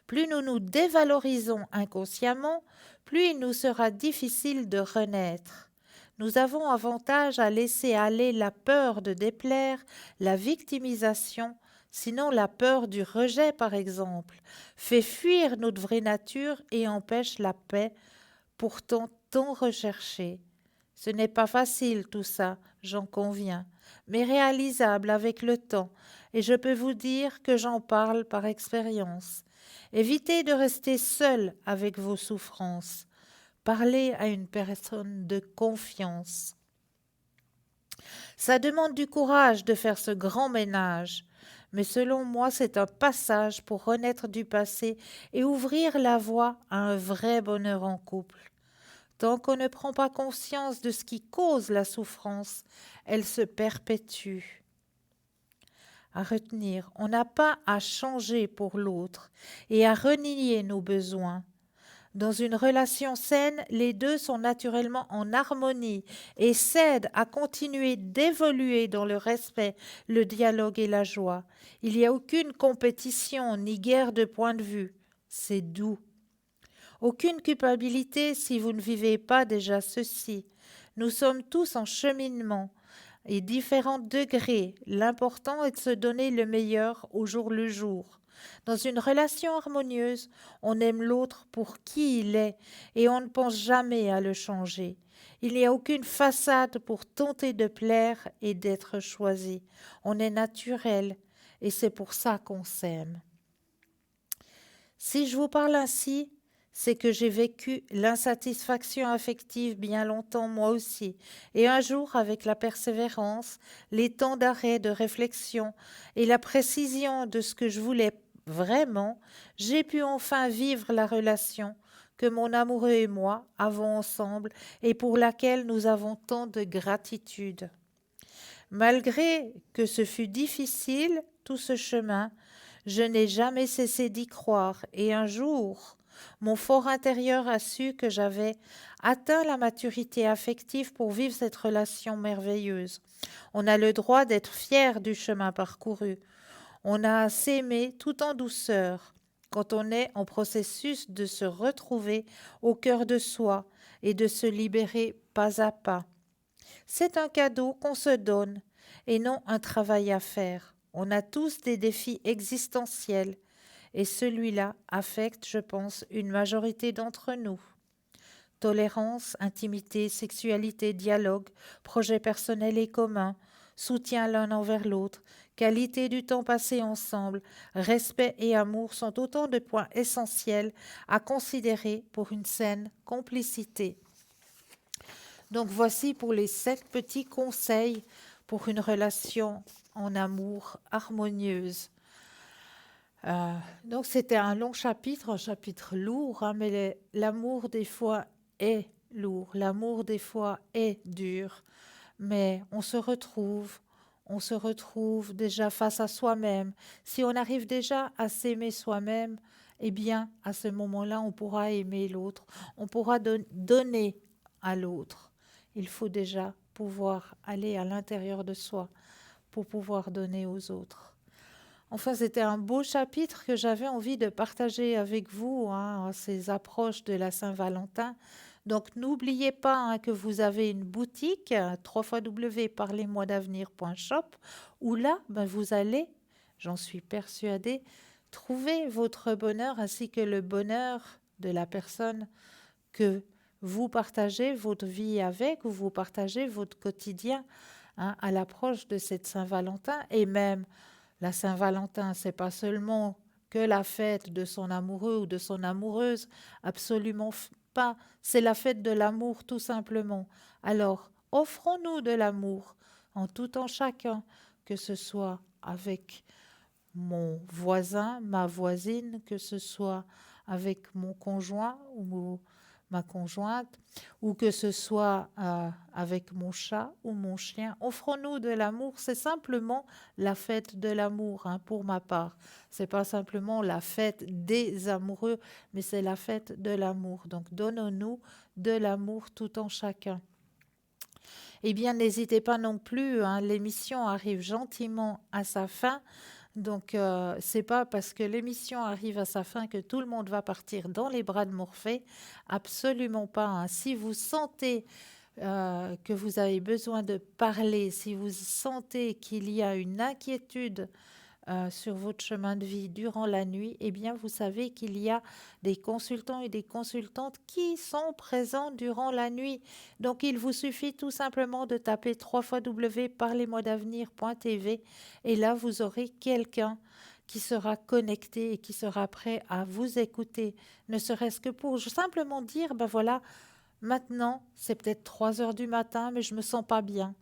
Plus nous nous dévalorisons inconsciemment, plus il nous sera difficile de renaître. Nous avons avantage à laisser aller la peur de déplaire, la victimisation, sinon la peur du rejet par exemple, fait fuir notre vraie nature et empêche la paix, pourtant tant recherchée. Ce n'est pas facile tout ça, j'en conviens, mais réalisable avec le temps, et je peux vous dire que j'en parle par expérience. Évitez de rester seul avec vos souffrances. Parlez à une personne de confiance. Ça demande du courage de faire ce grand ménage, mais selon moi, c'est un passage pour renaître du passé et ouvrir la voie à un vrai bonheur en couple. Tant qu'on ne prend pas conscience de ce qui cause la souffrance, elle se perpétue. À retenir, on n'a pas à changer pour l'autre et à renier nos besoins. Dans une relation saine, les deux sont naturellement en harmonie et s'aident à continuer d'évoluer dans le respect, le dialogue et la joie. Il n'y a aucune compétition ni guerre de point de vue. C'est doux. Aucune culpabilité si vous ne vivez pas déjà ceci. Nous sommes tous en cheminement et différents degrés. L'important est de se donner le meilleur au jour le jour. Dans une relation harmonieuse, on aime l'autre pour qui il est et on ne pense jamais à le changer. Il n'y a aucune façade pour tenter de plaire et d'être choisi. On est naturel et c'est pour ça qu'on s'aime. Si je vous parle ainsi, c'est que j'ai vécu l'insatisfaction affective bien longtemps moi aussi, et un jour, avec la persévérance, les temps d'arrêt, de réflexion et la précision de ce que je voulais vraiment, j'ai pu enfin vivre la relation que mon amoureux et moi avons ensemble et pour laquelle nous avons tant de gratitude. Malgré que ce fut difficile, tout ce chemin, je n'ai jamais cessé d'y croire et un jour, mon fort intérieur a su que j'avais atteint la maturité affective pour vivre cette relation merveilleuse. On a le droit d'être fier du chemin parcouru. On a à s'aimer tout en douceur quand on est en processus de se retrouver au cœur de soi et de se libérer pas à pas. C'est un cadeau qu'on se donne et non un travail à faire. On a tous des défis existentiels et celui-là affecte, je pense, une majorité d'entre nous. Tolérance, intimité, sexualité, dialogue, projets personnels et communs, soutien l'un envers l'autre, qualité du temps passé ensemble, respect et amour sont autant de points essentiels à considérer pour une saine complicité. Donc voici pour les 7 petits conseils pour une relation en amour harmonieuse. Donc c'était un long chapitre, un chapitre lourd, hein, mais l'amour des fois est lourd, l'amour des fois est dur, mais on se retrouve déjà face à soi-même. Si on arrive déjà à s'aimer soi-même, eh bien à ce moment-là, on pourra aimer l'autre, on pourra donner à l'autre. Il faut déjà pouvoir aller à l'intérieur de soi pour pouvoir donner aux autres. Enfin, c'était un beau chapitre que j'avais envie de partager avec vous, hein, ces approches de la Saint-Valentin. Donc, n'oubliez pas hein, que vous avez une boutique, www.parlezmoi-d'avenir.shop, où là, vous allez, j'en suis persuadée, trouver votre bonheur ainsi que le bonheur de la personne que vous partagez votre vie avec ou vous partagez votre quotidien hein, à l'approche de cette Saint-Valentin. Et même la Saint-Valentin, c'est pas seulement que la fête de son amoureux ou de son amoureuse, absolument pas. C'est la fête de l'amour tout simplement. Alors, offrons-nous de l'amour en tout en chacun, que ce soit avec mon voisin, ma voisine, que ce soit avec mon conjoint ou ma conjointe, ou que ce soit avec mon chat ou mon chien. Offrons-nous de l'amour, c'est simplement la fête de l'amour, hein, pour ma part. C'est pas simplement la fête des amoureux, mais c'est la fête de l'amour. Donc donnons-nous de l'amour tout en chacun. Eh bien, n'hésitez pas non plus, hein, l'émission arrive gentiment à sa fin. Donc, c'est pas parce que l'émission arrive à sa fin que tout le monde va partir dans les bras de Morphée. Absolument pas, hein. Si vous sentez que vous avez besoin de parler, si vous sentez qu'il y a une inquiétude sur votre chemin de vie durant la nuit, eh bien, vous savez qu'il y a des consultants et des consultantes qui sont présents durant la nuit. Donc, il vous suffit tout simplement de taper www.parlezmoi-d'avenir.tv et là, vous aurez quelqu'un qui sera connecté et qui sera prêt à vous écouter, ne serait-ce que pour simplement dire, voilà, maintenant, c'est peut-être 3 heures du matin, mais je me sens pas bien.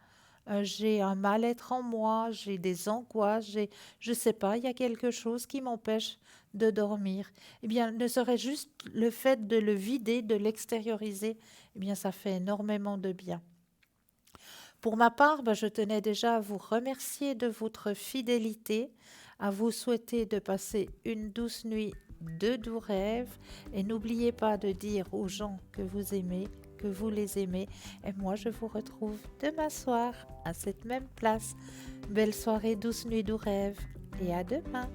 J'ai un mal-être en moi, j'ai des angoisses, je sais pas, il y a quelque chose qui m'empêche de dormir. Eh bien, ne serait juste le fait de le vider, de l'extérioriser, eh bien, ça fait énormément de bien. Pour ma part, je tenais déjà à vous remercier de votre fidélité, à vous souhaiter de passer une douce nuit de doux rêves et n'oubliez pas de dire aux gens que vous aimez, que vous les aimez. Et moi, je vous retrouve demain soir à cette même place. Belle soirée, douce nuit, doux rêves et à demain.